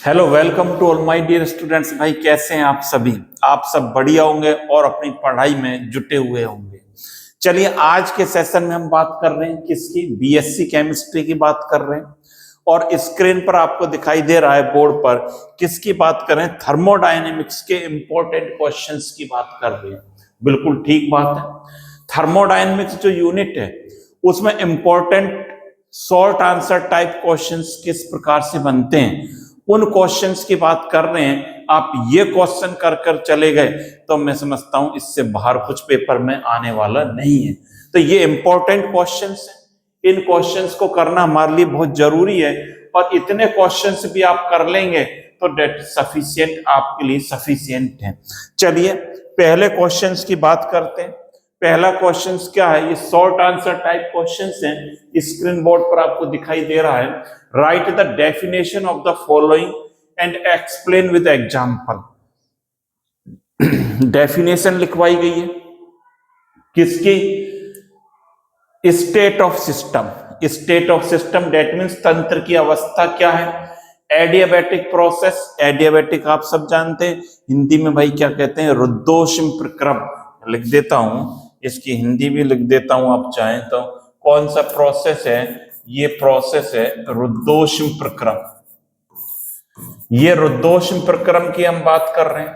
Hello, welcome to all my dear students. भाई कैसे हैं आप सभी? आप सब बढ़िया होंगे और अपनी पढ़ाई में जुटे हुए होंगे। चलिए, आज के सेशन में हम बात कर रहे हैं किसकी? बीएससी केमिस्ट्री की बात कर रहे हैं। और स्क्रीन पर आपको दिखाई दे रहा है बोर्ड पर, किसकी बात कर रहे हैं? थर्मोडायनेमिक्स के इंपॉर्टेंट क्वेश्चंस की बात कर रहे हैं। बिल्कुल ठीक बात है। थर्मोडायनेमिक्स जो यूनिट है उसमें important short answer type questions किस प्रकार से बनते हैं, उन क्वेश्चंस की बात कर रहे हैं। आप ये क्वेश्चन कर कर चले गए तो मैं समझता हूं इससे बाहर कुछ पेपर में आने वाला नहीं है। तो ये इंपॉर्टेंट क्वेश्चंस हैं, इन क्वेश्चंस को करना हमारे लिए बहुत जरूरी है। और इतने क्वेश्चंस भी आप कर लेंगे तो डेट सफिशिएंट, आपके लिए सफिशिएंट है। चलिए पहले क्वेश्चंस की बात करते हैं। पहला क्वेश्चन क्या है? ये शॉर्ट आंसर टाइप क्वेश्चंस हैं। स्क्रीन बोर्ड पर आपको दिखाई दे रहा है। Write the definition of the following and explain with example. Definition लिखवाई गई है किसकी? State of system. State of system that means तंत्र की अवस्था क्या है। एडियाबैटिक प्रोसेस, एडियाबैटिक आप सब जानते हैं, हिंदी में भाई क्या कहते हैं? रुद्धोष्म प्रक्रम। लिख देता हूं, इसकी हिंदी भी लिख देता हूं आप चाहें तो। कौन सा प्रोसेस है? ये प्रोसेस है रुद्धोष्म प्रक्रम। ये रुद्धोष्म प्रक्रम की हम बात कर रहे हैं।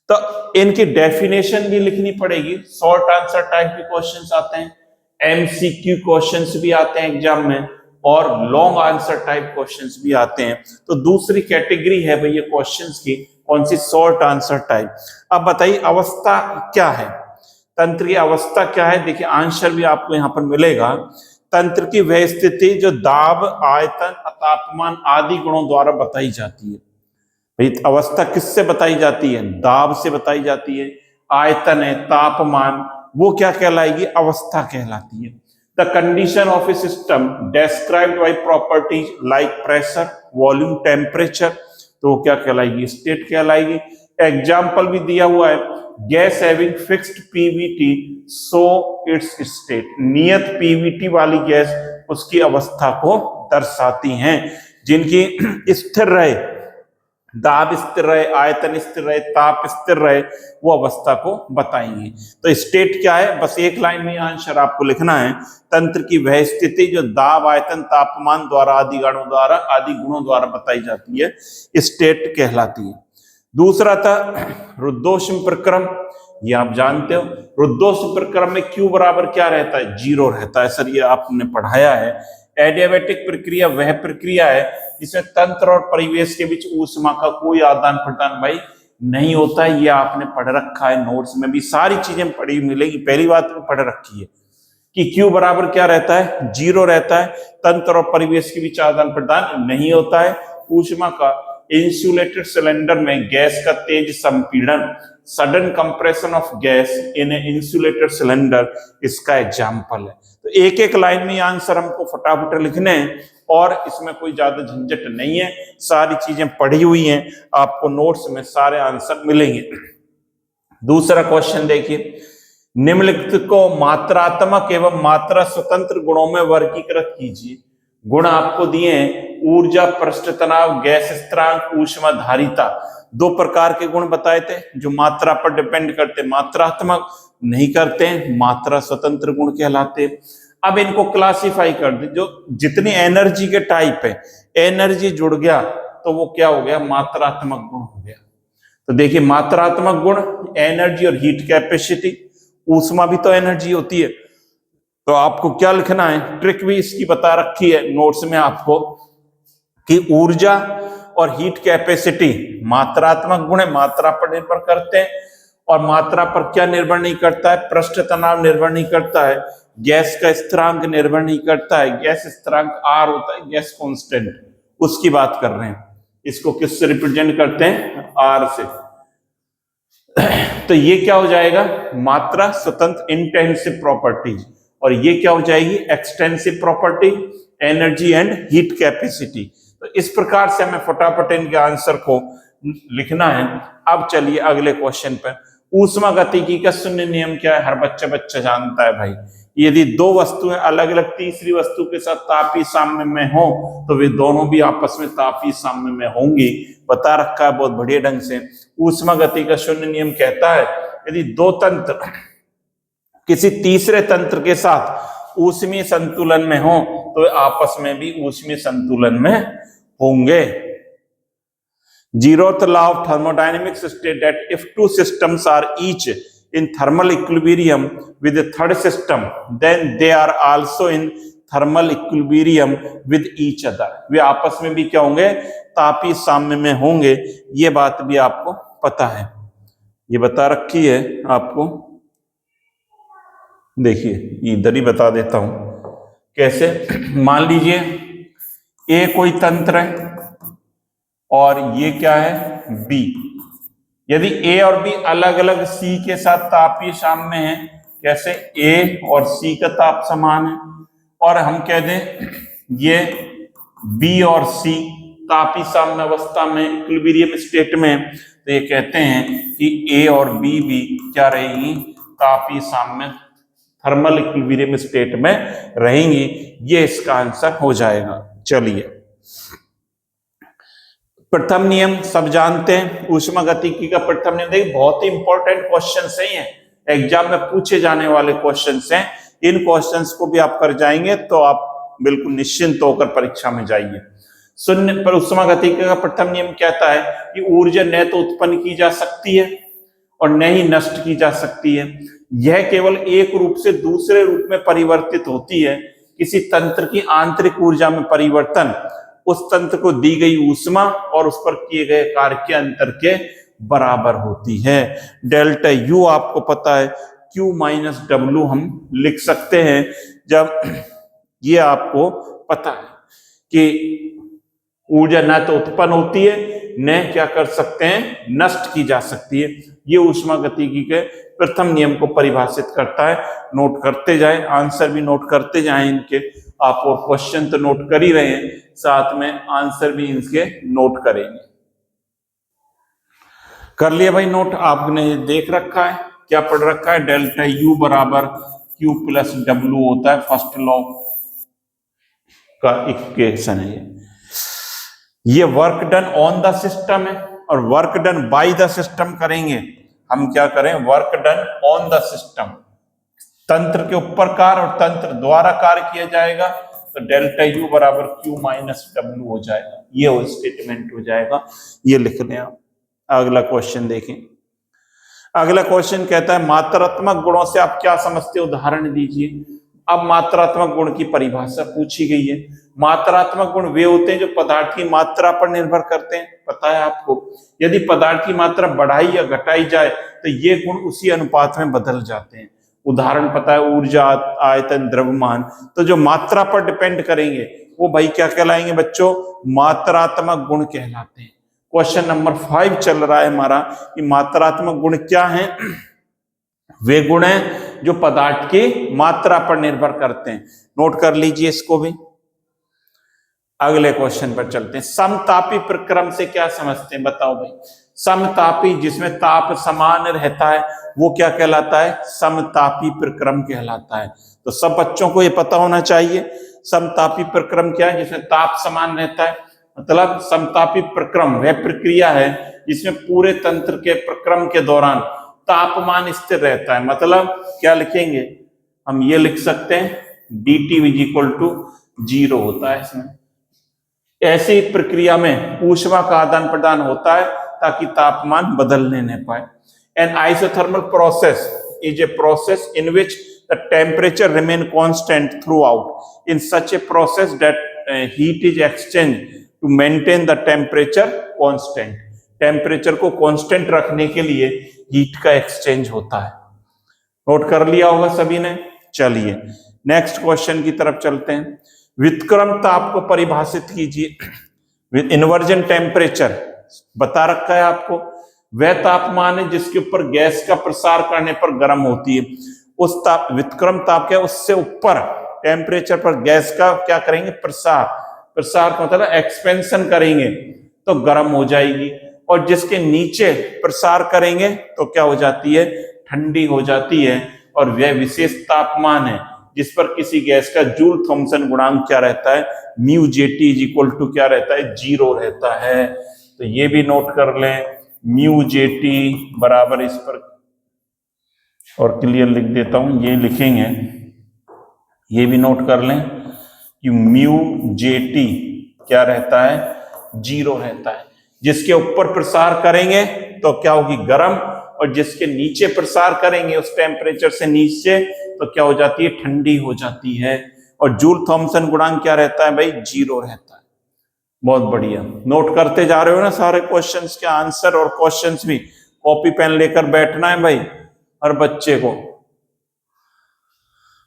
तो इनकी डेफिनेशन भी लिखनी पड़ेगी। शॉर्ट आंसर टाइप के क्वेश्चंस आते हैं, एमसीक्यू क्वेश्चंस भी आते हैं एग्जाम में, और लॉन्ग आंसर टाइप क्वेश्चंस भी आते हैं। तो दूसरी कैटेगरी है भैया क्वेश्चंस की, कौन सी? Short answer type. अब बताइए अवस्था क्या है, तंत्र की अवस्था क्या है? देखिए आंसर भी आपको यहां पर मिलेगा। तंत्र की वह स्थिति जो दाब, आयतन, तापमान आदि गुणों द्वारा बताई जाती है। भाई अवस्था किससे बताई जाती है? दाब से बताई जाती है, आयतन है, तापमान, वो क्या कहलाएगी? अवस्था कहलाती है। The condition of a system described by properties like pressure, volume, temperature, तो वो क्या कहलाएगी? स्टेट कहलाएगी। एग्जाम्पल भी दिया हुआ है, gas having fixed Pvt so it's state. नियत पीवीटी वाली गैस उसकी अवस्था को दर्शाती हैं। जिनकी स्थिर रहे, दाब स्थिर रहे, आयतन स्थिर रहे, ताप स्थिर रहे, वो अवस्था को बताएंगे। तो स्टेट क्या है? बस एक लाइन में आंसर आपको लिखना है। तंत्र की वह स्थिति जो दाब, आयतन, तापमान द्वारा आदि गुणों द्वारा बताई जाती है, स्टेट कहलाती है। दूसरा था रुद्धोष्म प्रक्रम। ये आप जानते हो, रुद्धोष्म प्रक्रम में Q बराबर क्या रहता है? 0 रहता है। सर ये आपने पढ़ाया है। एडियाबैटिक प्रक्रिया वह प्रक्रिया है जिसमें तंत्र और परिवेश के बीच ऊष्मा का कोई आदान प्रदान भाई नहीं होता है। ये आपने पढ़ रखा है, नोट्स में भी सारी चीजें पढ़ी मिलेगी। पहली बात में पढ़ रखी है कि Q बराबर क्या रहता है? 0 रहता है। तंत्र और परिवेश के बीच आदान प्रदान नहीं होता है ऊष्मा का। इंसुलेटेड सिलेंडर में गैस का तेज संपीड़न, sudden compression of gas in A insulated cylinder, इसका एग्जाम्पल है। तो एक एक लाइन में आंसर हमको फटाफट लिखने हैं और इसमें कोई ज्यादा झंझट नहीं है। सारी चीजें पढ़ी हुई हैं, आपको नोट्स में सारे आंसर मिलेंगे। दूसरा क्वेश्चन देखिए, निम्नलिखित को मात्रात्मक एवं मात्रा स्वतंत्र गुणों में वर्गीकृत कीजिए। गुण आपको दिए हैं, ऊर्जा, पृष्ठ तनाव, गैस स्थिरांक, ऊष्मा धारिता। दो प्रकार के गुण बताए थे जो मात्रा पर डिपेंड करते, मात्रात्मक नहीं करते, मात्रा स्वतंत्र गुण कहलाते। अब इनको क्लासिफाई कर दे, जो जितनी एनर्जी के टाइप है, एनर्जी जुड़ गया तो वो क्या हो गया? मात्रात्मक गुण हो गया। तो देखिए मात्रात्मक गुण, एनर्जी और हीट कैपेसिटी, ऊष्मा भी तो एनर्जी होती है। तो आपको क्या लिखना है? ट्रिक भी इसकी बता रखी है नोट्स में आपको कि ऊर्जा और हीट कैपेसिटी मात्रात्मक गुण है, मात्रा पर निर्भर करते हैं। और मात्रा पर क्या निर्भर नहीं करता है? पृष्ठ तनाव निर्भर नहीं करता है, गैस का स्थिरांक निर्भर नहीं करता है। गैस स्थिरांक R होता है, गैस कांस्टेंट, उसकी बात कर रहे हैं। इसको किससे रिप्रेजेंट करते हैं? R से। तो ये क्या हो जाएगा? मात्रा स्वतंत्र, इंटेंसिव प्रॉपर्टीज। और ये क्या हो जाएगी? Extensive property, energy and heat capacity. तो इस प्रकार से हमें फटाफट इनके आंसर को लिखना है। अब चलिए अगले क्वेश्चन पर। ऊष्मा गतिकी का शून्य नियम क्या है? हर बच्चा जानता है भाई। यदि दो वस्तुएं अलग अलग तीसरी वस्तु के साथ तापीय साम्य में हो तो वे दोनों भी आपस में तापीय साम्य में होंगी। बता रखा है बहुत बढ़िया ढंग से। ऊष्मा गति का शून्य नियम कहता है यदि दो तंत्र किसी तीसरे तंत्र के साथ ऊष्मीय संतुलन में हो तो वे आपस में भी ऊष्मीय संतुलन में होंगे। Zeroth law of thermodynamics states that if two systems are each in thermal equilibrium with a third system, then they are also in thermal equilibrium with each other. वे आपस में भी क्या होंगे? तापीय साम्य में होंगे। ये बात भी आपको पता है, ये बता रखी है आपको। देखिए इधर ही बता देता हूं कैसे। मान लीजिए ए कोई तंत्र है और ये क्या है बी। यदि ए और बी अलग अलग सी के साथ तापीय साम्य है, कैसे ए और सी का ताप समान है, और हम कह दें ये बी और सी तापीय साम्य अवस्था में इक्विलिब्रियम स्टेट में, तो ये कहते हैं कि ए और बी भी क्या रहेंगी? तापीय साम्य थर्मल इक्विलिब्रियम स्टेट में रहेंगी। ये इसका आंसर हो जाएगा। चलिए प्रथम नियम सब जानते हैं, ऊष्मा गतिकी का प्रथम नियम। देखिए बहुत ही इंपॉर्टेंट क्वेश्चन है, ये एग्जाम में पूछे जाने वाले क्वेश्चन हैं। इन क्वेश्चंस को भी आप कर जाएंगे तो आप बिल्कुल निश्चिंत होकर परीक्षा में जाइए। शून्य पर ऊष्मा गतिकी का प्रथम नियम कहता है कि ऊर्जा न तो उत्पन्न की जा सकती है और न ही नष्ट की जा सकती है, यह केवल एक रूप से दूसरे रूप में परिवर्तित होती है। किसी तंत्र की आंतरिक ऊर्जा में परिवर्तन उस तंत्र को दी गई ऊष्मा और उस पर किए गए कार्य के अंतर के बराबर होती है। डेल्टा यू आपको पता है, Q माइनस डब्ल्यू हम लिख सकते हैं जब ये आपको पता है कि ऊर्जा न तो उत्पन्न होती है न क्या कर सकते हैं नष्ट की जा सकती है। ये ऊष्मा गतिकी के प्रथम नियम को परिभाषित करता है। नोट करते जाएं, आंसर भी नोट करते जाएं इनके। आप और क्वेश्चन तो नोट कर ही रहे हैं, साथ में आंसर भी इनके नोट करेंगे। कर लिया भाई नोट? आपने देख रखा है, क्या पढ़ रखा है? डेल्टा यू बराबर Q प्लस डब्ल्यू होता है, फर्स्ट लॉ का इक्वेशन है ये work done on the system है और work done by the system करेंगे। हम क्या करें? Work done on the system, तंत्र के ऊपर कार्य और तंत्र द्वारा कार्य किया जाएगा, तो डेल्टा यू बराबर Q माइनस डब्ल्यू हो जाएगा। ये वो स्टेटमेंट हो जाएगा, ये लिख लें आप। अगला क्वेश्चन देखें। अगला क्वेश्चन कहता है मात्रात्मक गुणों से आप क्या समझते हो, उदाहरण दीजिए। अब मात्रात्मक गुण की परिभाषा पूछी गई है। मात्रात्मक गुण वे होते हैं जो पदार्थ की मात्रा पर निर्भर करते हैं, पता है आपको। यदि पदार्थ की मात्रा बढ़ाई या घटाई जाए तो ये गुण उसी अनुपात में बदल जाते हैं। उदाहरण पता है ऊर्जा, आयतन, द्रव्यमान। तो जो मात्रा पर डिपेंड करेंगे वो भाई क्या कहलाएंगे बच्चों? मात्रात्मक गुण कहलाते हैं। क्वेश्चन नंबर 5 चल रहा है हमारा कि मात्रात्मक गुण क्या हैं? वे गुण हैं जो पदार्थ की मात्रा पर निर्भर करते हैं। नोट कर लीजिए इसको भी। अगले क्वेश्चन पर चलते हैं। समतापी प्रक्रम से क्या समझते हैं, बताओ भाई। समतापी, जिसमें ताप समान रहता है, वो क्या कहलाता है? समतापी प्रक्रम कहलाता है। तो सब बच्चों को ये पता होना चाहिए समतापी प्रक्रम क्या है, जिसमें ताप समान रहता है। मतलब समतापी प्रक्रम वह प्रक्रिया है जिसमें पूरे तंत्र के प्रक्रम के दौरान तापमान स्थिर रहता है। मतलब क्या लिखेंगे हम? ये लिख सकते हैं dt इज इक्वल टू 0 होता है इसमें। ऐसी प्रक्रिया में ऊष्मा का आदान प्रदान होता है ताकि तापमान बदलने न पाए। An isothermal process is a process in which the temperature remain constant throughout. In such a process that heat is exchange to maintain the temperature constant. Temperature को कांस्टेंट रखने के लिए हीट का एक्सचेंज होता है। Note कर लिया होगा सभी ने। चलिए नेक्स्ट क्वेश्चन की तरफ चलते हैं। व्युत्क्रम ताप को परिभाषित कीजिए। इन्वर्जन टेम्परेचर बता रखा है आपको, वह तापमान है जिसके ऊपर गैस का प्रसार करने पर गर्म होती है। उस ताप व्युत्क्रम ताप क्या, उससे ऊपर टेम्परेचर पर गैस का क्या करेंगे? प्रसार का मतलब एक्सपेंशन करेंगे तो गर्म हो जाएगी, और जिसके नीचे प्रसार करेंगे तो क्या हो जाती है? ठंडी हो जाती है। और वह विशेष तापमान है जिस पर किसी गैस का जूल थॉमसन गुणांक क्या रहता है, mu JT is equal to क्या रहता है, 0 रहता है। तो ये भी नोट कर लें, म्यू जेटी बराबर इस पर, और क्लियर लिख देता हूं, ये लिखेंगे, ये भी नोट कर लें कि म्यू जेटी क्या रहता है, 0 रहता है। जिसके ऊपर प्रसार करेंगे तो क्या होगी, गर्म, और जिसके नीचे प्रसार करेंगे उस टेम्परेचर से नीचे तो क्या हो जाती है, ठंडी हो जाती है। और जूल थॉमसन गुणांक क्या रहता है भाई, 0 रहता है। बहुत बढ़िया, नोट करते जा रहे हो ना सारे क्वेश्चंस के आंसर, और क्वेश्चंस भी कॉपी पेन लेकर बैठना है भाई हर बच्चे को।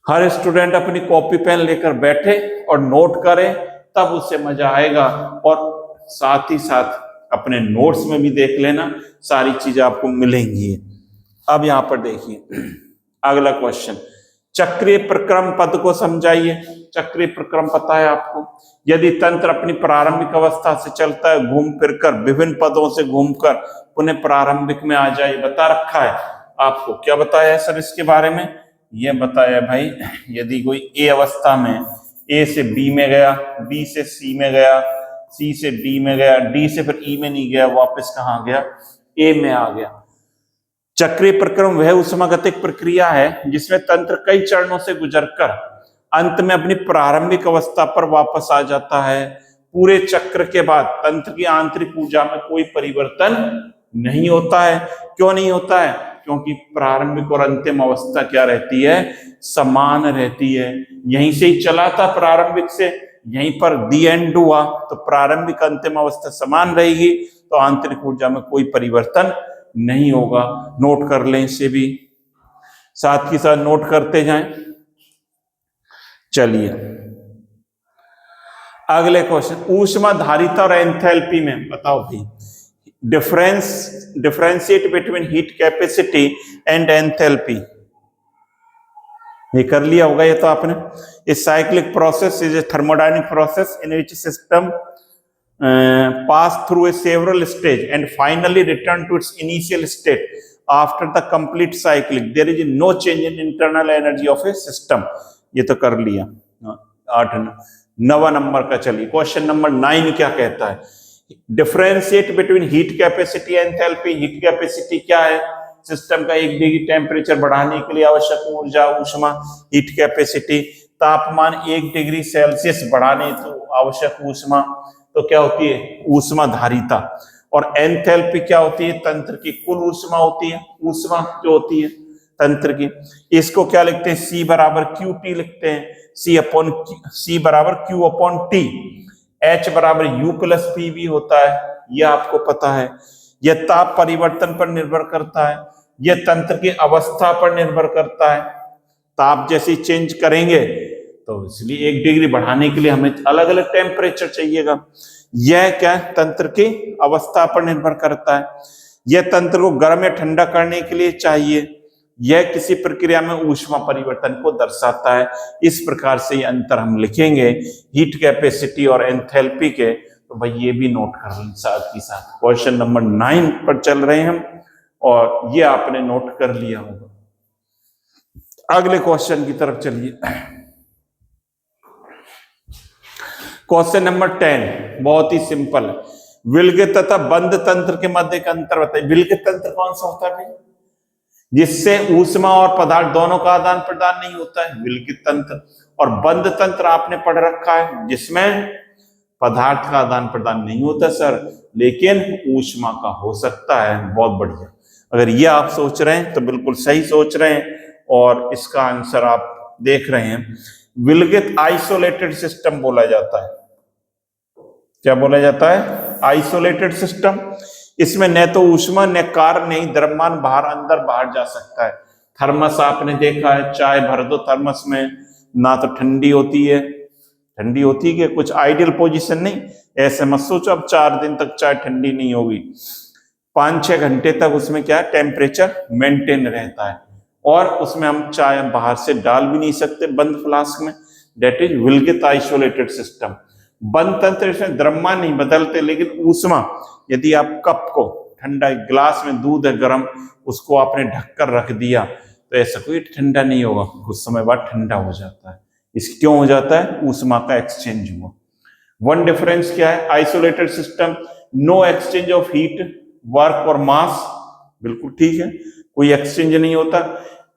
हर स्टूडेंट अपनी कॉपी पेन लेकर बैठे और नोट करे, तब उससे मजा आएगा। और साथ ही साथ अपने नोट्स में भी देख लेना, सारी चीजें आपको मिलेंगी। अब यहां पर देखिए अगला क्वेश्चन, चक्रीय प्रक्रम पद को समझाइए। चक्रीय प्रक्रम पता है आपको, यदि तंत्र अपनी प्रारंभिक अवस्था से चलता है, घूम फिरकर विभिन्न पदों से घूमकर पुनः प्रारंभिक में आ जाए, बता रखा है आपको। क्या बताया है सर इसके बारे में, ये बताया भाई, यदि कोई ए अवस्था में ए से बी में गया, बी से सी में गया, सी से डी में गया, डी से फिर ई में नहीं गया, वापस कहाँ गया, ए में आ गया। चक्रीय प्रक्रम वह ऊष्मागतिक प्रक्रिया है जिसमें तंत्र कई चरणों से गुजरकर अंत में अपनी प्रारंभिक अवस्था पर वापस आ जाता है। पूरे चक्र के बाद तंत्र की आंतरिक ऊर्जा में कोई परिवर्तन नहीं होता है। क्यों नहीं होता है, क्योंकि प्रारंभिक और अंतिम अवस्था क्या रहती है, समान रहती है। यहीं से ही चला था, प्रारंभिक से यहीं पर दी एंड हुआ, तो प्रारंभिक अंतिम अवस्था समान रहेगी, तो आंतरिक ऊर्जा में कोई परिवर्तन नहीं होगा। नोट कर लें इसे भी, साथ ही साथ नोट करते जाएं। चलिए अगले क्वेश्चन, ऊष्मा धारिता और एंथैल्पी में बताओ भाई, differentiate between heat capacity and enthalpy. ये कर लिया होगा ये तो आपने। A cyclic process is A thermodynamic process in which system pass through a several stage and finally return to its initial state after the complete cycling. There is no change in internal energy of a system. ये तो कर लिया। 9वां number का चलिए, question number 9 क्या कहता है, differentiate between heat capacity and enthalpy. Heat capacity क्या है, सिस्टम का 1 डिग्री टेम्परेचर बढ़ाने के लिए आवश्यक ऊर्जा ऊष्मा। हीट कैपेसिटी तापमान 1 डिग्री सेल्सियस बढ़ाने तो आवश्यक ऊष्मा, तो क्या होती है, ऊष्मा धारिता। और एंथैल्पी क्या होती है, तंत्र की कुल ऊष्मा होती है, ऊष्मा जो होती है तंत्र की। इसको क्या लिखते हैं, C बराबर QT लिखते हैं, C बराबर Q अपॉन T। H बराबर U प्लस P भी होता है, यह आपको पता है। यह ताप परिवर्तन पर निर्भर करता है, यह तंत्र की अवस्था पर निर्भर करता है। ताप जैसे चेंज करेंगे तो इसलिए 1 डिग्री बढ़ाने के लिए हमें अलग अलग टेम्परेचर चाहिएगा। यह क्या है, तंत्र की अवस्था पर निर्भर करता है। यह तंत्र को गर्म या ठंडा करने के लिए चाहिए। यह किसी प्रक्रिया में ऊष्मा परिवर्तन को दर्शाता है। इस प्रकार से ये अंतर हम लिखेंगे हीट कैपेसिटी और एंथैल्पी के। तो भाई ये भी नोट कर लें साथ ही साथ। क्वेश्चन नंबर 9 पर चल रहे हैं हम, और ये आपने नोट कर लिया होगा। अगले क्वेश्चन की तरफ चलिए, क्वेश्चन नंबर 10 बहुत ही सिंपल है। विलगित तथा बंद तंत्र के मध्य का अंतर बताइए। विलगित तंत्र कौन सा होता है भाई, जिससे ऊष्मा और पदार्थ दोनों का आदान प्रदान नहीं होता है, विलगित तंत्र। और बंद तंत्र आपने पढ़ रखा है, जिसमें पदार्थ का आदान प्रदान नहीं होता सर, लेकिन ऊष्मा का हो सकता है। बहुत बढ़िया, अगर ये आप सोच रहे हैं तो बिल्कुल सही सोच रहे हैं, और इसका आंसर आप देख रहे हैं। विलगित आइसोलेटेड सिस्टम बोला जाता है। क्या बोला जाता है, आइसोलेटेड सिस्टम। इसमें न तो ऊष्मा न कार्य नहीं द्रव्यमान बाहर अंदर बाहर जा सकता है। थर्मस आपने देखा है, चाय भर दो थर्मस में, ना तो ठंडी होती है, ठंडी होती है कुछ आइडियल पोजीशन नहीं, ऐसे मत सोचो अब 4 दिन तक चाय ठंडी नहीं होगी। 5-6 घंटे तक उसमें क्या टेम्परेचर मेंटेन रहता है, और उसमें हम चाय बाहर से डाल भी नहीं सकते बंद फ्लास्क में। डेट इज विलगित आइसोलेटेड सिस्टम। बंद तंत्र इसमें द्रव्यमान नहीं बदलते, लेकिन ऊष्मा, यदि आप कप को ठंडा, गिलास में दूध है गर्म, उसको आपने ढककर रख दिया, तो ऐसा कोई ठंडा नहीं होगा, कुछ समय बाद ठंडा हो जाता है। इस क्यों हो जाता है? ऊष्मा का एक्सचेंज हुआ। वन डिफरेंस क्या है? Isolated system, no exchange of heat, work और मास, बिल्कुल ठीक है, कोई एक्सचेंज नहीं होता।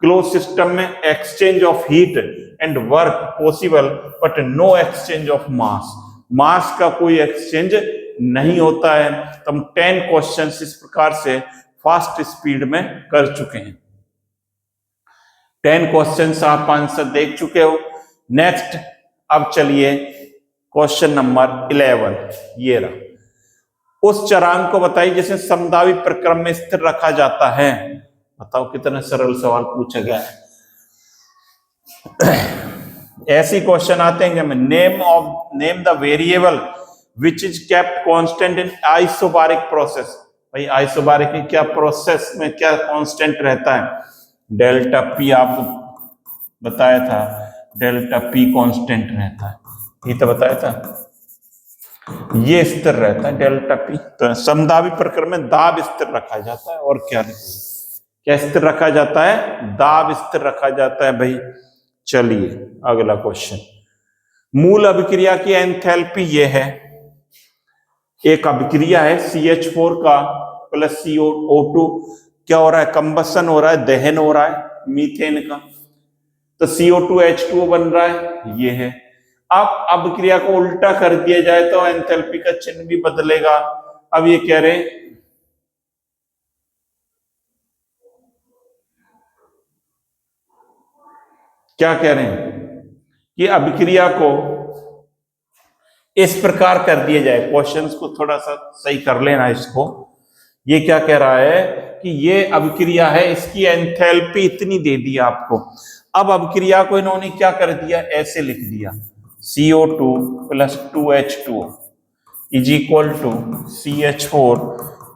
क्लोज सिस्टम में exchange of heat and work possible but no exchange of mass, mass का कोई एक्सचेंज नहीं होता है। तो हम 10 क्वेश्चंस इस प्रकार से फास्ट स्पीड में कर चुके हैं। 10 क्वेश्चंस आप आंसर देख चुके हो। नेक्स्ट, अब चलिए क्वेश्चन नंबर 11, ये रहा। उस चरांक को बताइए जिसे समदावी प्रक्रम में स्थिर रखा जाता है। बताओ कितना सरल सवाल पूछा गया है। ऐसे क्वेश्चन आते हैं कि name the variable which is kept constant in isobaric process. भाई आइसोबारिक की क्या प्रोसेस में क्या कांस्टेंट रहता है? डेल्टा पी आपको बताया था, डेल्टा पी कांस्टेंट रहता है, ये तो बताया था, ये स्थिर रहता है डेल्टा पी। तो समदावी प्रक्रम में दाब स्थिर रखा जाता है, और क्या क्या स्थिर रखा जाता है? दाब स्थिर रखा जाता है भाई। चलिए अगला क्वेश्चन, मूल अभिक्रिया की एंथैल्पी ये है, एक अभिक्रिया है CH4 का प्लस CO2, क्या हो रहा है? कंबसन हो रहा है, दहन हो रहा है मीथेन का, तो CO2H2O बन रहा है, ये है। अब अभिक्रिया को उल्टा कर दिया जाए तो एंथैल्पी का चिन्ह भी बदलेगा। अब ये कह रहे हैं क्या कह रहे हैं कि अभिक्रिया को इस प्रकार कर दिया जाए। क्वेश्चंस को थोड़ा सा सही कर लेना इसको। ये क्या कह रहा है कि ये अभिक्रिया है, इसकी एंथैल्पी इतनी दे दी आपको। अब अभिक्रिया को इन्होंने क्या कर दिया? ऐसे लिख दिया, CO2 plus 2H2O is equal to CH4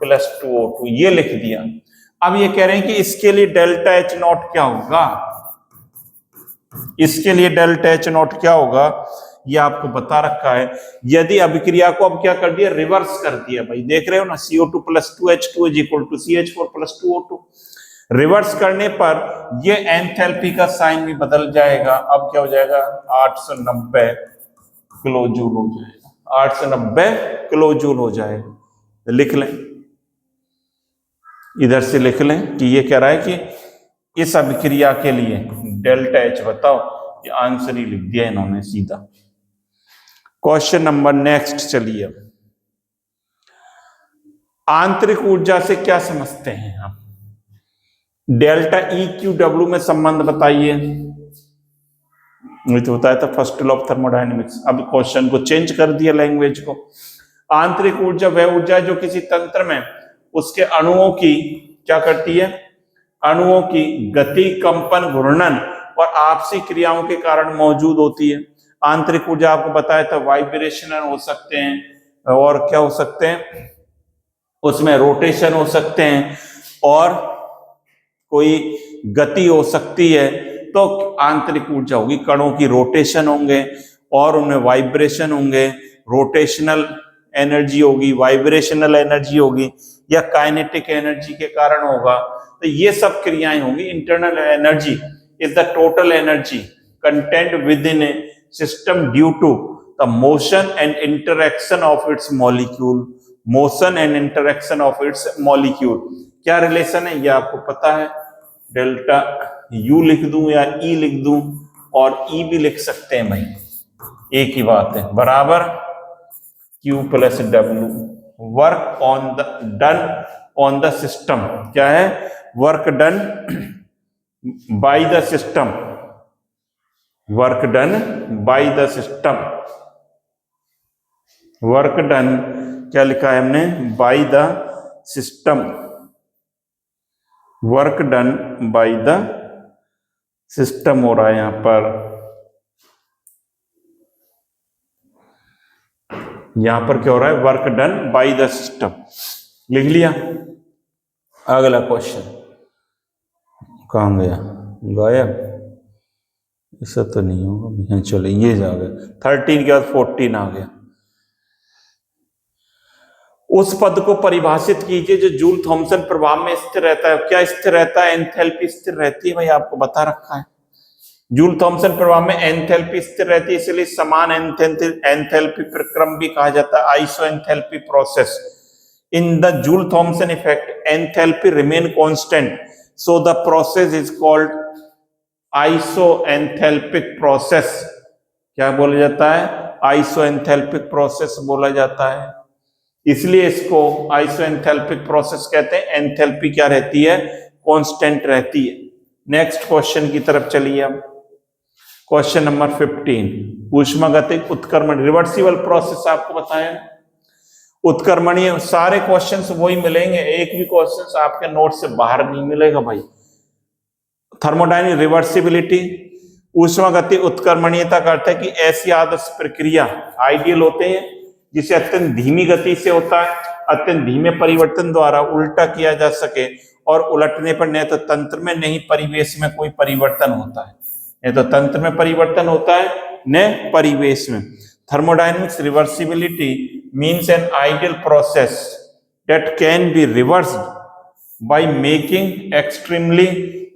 plus 2O2, ये लिख दिया। अब ये कह रहे हैं कि इसके लिए डेल्टा H0 क्या होगा? इसके लिए डेल्टा H0 क्या होगा ये आपको बता रखा है। यदि अभिक्रिया को अब क्या कर दिया? रिवर्स कर दिया भाई, देख रहे हो ना, CO2 plus 2H2 is equal to CH4 plus 2O2। Reverse करने पर ये एंथैल्पी का साइन भी बदल जाएगा। अब क्या हो जाएगा? 890 किलो जूल हो जाएगा, 890 किलो जूल हो जाएगा। लिख लें, इधर से लिख लें कि ये कह रहा है कि इस अभिक्रिया के लिए डेल्टा H बताओ। ये आंसर ही लिख दिया इन्होंने सीधा। क्वेश्चन नंबर नेक्स्ट, चलिए आंतरिक ऊर्जा से क्या समझते हैं हम? डेल्टा EQ/W में संबंध बताइए। मुझे तो बताया था फर्स्ट लॉ ऑफ थर्मोडायनेमिक्स। अब क्वेश्चन को चेंज कर दिया लैंग्वेज को। आंतरिक ऊर्जा वह ऊर्जा जो किसी तंत्र में उसके अणुओं की क्या करती है? अणुओं की गति, कंपन, घूर्णन और आपसी क्रियाओं के कारण मौजूद होती है। आंतरिक ऊर्जा आपको बताया था वाइब्रेशनल हो सकते हैं, और क्या हो सकते हैं? उसमें रोटेशन हो सकते हैं, और कोई गति हो सकती है। तो आंतरिक ऊर्जा होगी, कणों की रोटेशन होंगे और उनमें वाइब्रेशन होंगे, रोटेशनल एनर्जी होगी, वाइब्रेशनल एनर्जी होगी, या काइनेटिक एनर्जी के कारण होगा। तो ये सब क्रियाएं होंगी। Internal energy is the total energy content within a system due to the motion and interaction of its molecule. Motion and interaction of its molecule, क्या रिलेशन है ये आपको पता है। डेल्टा U लिख दूं या E लिख दूं, और E भी लिख सकते हैं भाई, एक ही बात है, बराबर Q plus W। Work on the done on the system, क्या है? Work done by the system, work done by the system. Work done क्या लिखा है हमने? Bye the system, work done by the system हो रहा है यहां पर। यहां पर क्या हो रहा है? Work done by the system, लिख लिया। अगला क्वेश्चन कहां गया? गायब, ऐसा तो नहीं होगा। चलो ये जा गया 13 के बाद 14 आ गया। उस पद को परिभाषित कीजिए जो जूल थॉमसन प्रभाव में स्थिर रहता है। क्या स्थिर रहता है? एंथैल्पी स्थिर रहती है भाई, आपको बता रखा है। जूल थॉमसन प्रभाव में एंथैल्पी स्थिर रहती है, इसलिए समान एंथैल्पी प्रक्रम भी कहा जाता है, iso enthalpy process. In the Joule Thomson effect enthalpy remain constant, so the process is called iso enthalpic process. क्या बोला जाता है? आइसो एंथैल्पिक प्रोसेस बोला जाता है, इसलिए इसको आइसो एंथैल्पिक प्रोसेस कहते हैं। एंथैल्पी क्या रहती है? कांस्टेंट रहती है। नेक्स्ट क्वेश्चन की तरफ चलिए अब। क्वेश्चन नंबर 15, ऊष्मागतिक उत्क्रमण रिवर्सिबल प्रोसेस आपको बताया। उत्क्रमणीय सारे क्वेश्चंस वही मिलेंगे, एक भी क्वेश्चंस आपके नोट से बाहर नहीं मिलेगा भाई। थर्मोडायनामिक रिवर्सिबिलिटी, ऊष्मागतिक उत्क्रमणीयता का अर्थ है कि ऐसी आदर्श प्रक्रिया आइडियल होते हैं जिसे अत्यंत धीमी गति से होता है, अत्यंत धीमे परिवर्तन द्वारा उल्टा किया जा सके और उलटने पर न तो तंत्र में नहीं परिवेश में कोई परिवर्तन होता है, न तो तंत्र में परिवर्तन होता है न परिवेश में। Thermodynamics reversibility means an ideal process that can be reversed by making extremely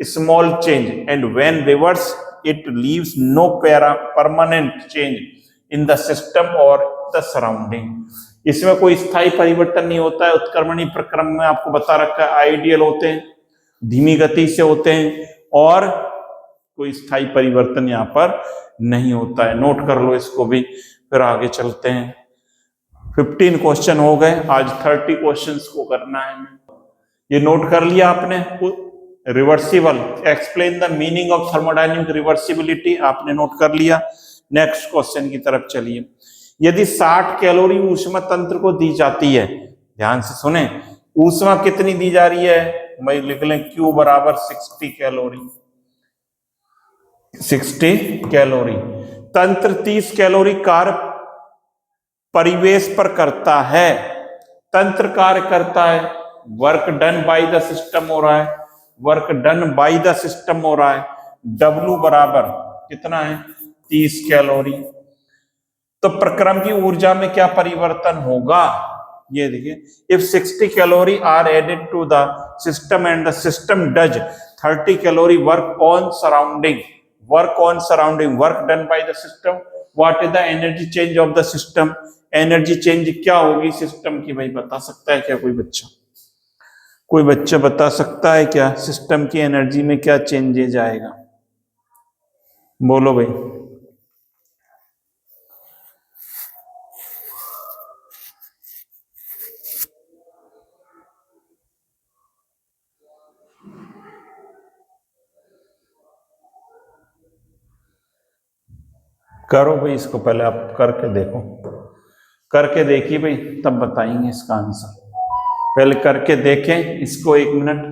small change, and when reversed it leaves no permanent change in the system or the surrounding। इसमें कोई स्थायी परिवर्तन नहीं होता है। उत्क्रमणीय प्रक्रम में आपको बता रखा है आइडियल होते हैं, धीमी गति से होते हैं और कोई स्थायी परिवर्तन यहाँ पर नहीं होता है। नोट कर लो इसको भी, फिर आगे चलते हैं। 15 क्वेश्चन हो गए, आज 30 क्वेश्चंस को करना है। ये नोट कर लिया आपने। Reversible, explain the meaning of thermodynamic reversibility आपने नोट कर लिया। नेक्स्ट क्वेश्चन की तरफ चलिए। यदि 60 कैलोरी ऊष्मा तंत्र को दी जाती है, ध्यान से सुने, ऊष्मा कितनी दी जा रही है भाई? लिख लें Q बराबर 60 कैलोरी। 60 कैलोरी। तंत्र 30 कैलोरी कार्य परिवेश पर करता है। तंत्र कार्य करता है, work done by the system हो रहा है, work done by the system हो रहा है। W बराबर कितना है? 30 कैलोरी। तो प्रक्रम की ऊर्जा में क्या परिवर्तन होगा? ये देखिए, if 60 calorie are added to the system and the system does 30 calorie work on surrounding, work on surrounding, work done by the system, what is the energy change of the system? Energy change क्या होगी system की भाई? बता सकता है क्या कोई बच्चा? कोई बच्चा बता सकता है क्या सिस्टम की एनर्जी में क्या चेंजेज आएगा? बोलो भाई। करो भाई इसको, पहले आप करके देखो, करके देखिए भाई, तब बताएंगे इसका आंसर। पहले करके देखें इसको, 1 मिनट।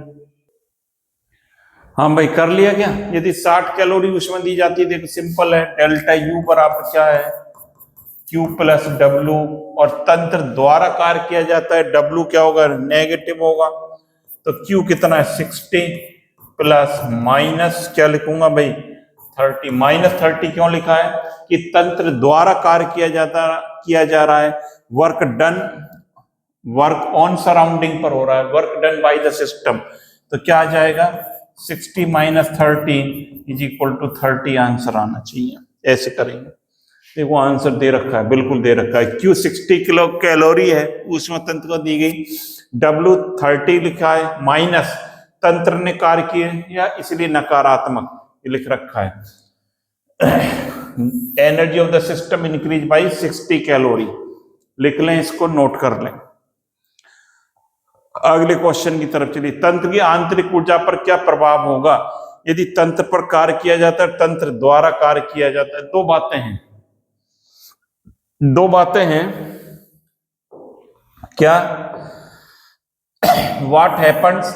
हाँ भाई, कर लिया क्या? यदि 60 कैलोरी ऊष्मा दी जाती है, देखो सिंपल है, डेल्टा U बराबर क्या है? Q प्लस W, और तंत्र द्वारा कार्य किया जाता है, W क्या होगा? नेगेटिव होगा। तो Q कितना है? 60 प्लस माइनस क्या लिखूंगा भाई? 30। माइनस 30 क्यों लिखा है? कि तंत्र द्वारा कार्य किया जा रहा है, work done, work on surrounding पर हो रहा है, work done by the system. तो क्या आ जाएगा? 60 minus 30 is equal to 30 answer आना चाहिए। ऐसे करेंगे, देखो आंसर दे रखा है, बिल्कुल दे रखा है। Q 60 किलो कैलोरी है, ऊष्मा तंत्र को दी गई। W 30 लिखा है, माइनस तंत्र ने कार्य किए या इसलिए नकारात्मक लिख रखा है। Energy of the system increase by 60 calorie, लिख लें इसको, नोट कर लें। अगले क्वेश्चन की तरफ चलिए। तंत्र की आंतरिक ऊर्जा पर क्या प्रभाव होगा यदि तंत्र पर कार्य किया जाता है, तंत्र द्वारा कार्य किया जाता है? दो बातें हैं। क्या? What happens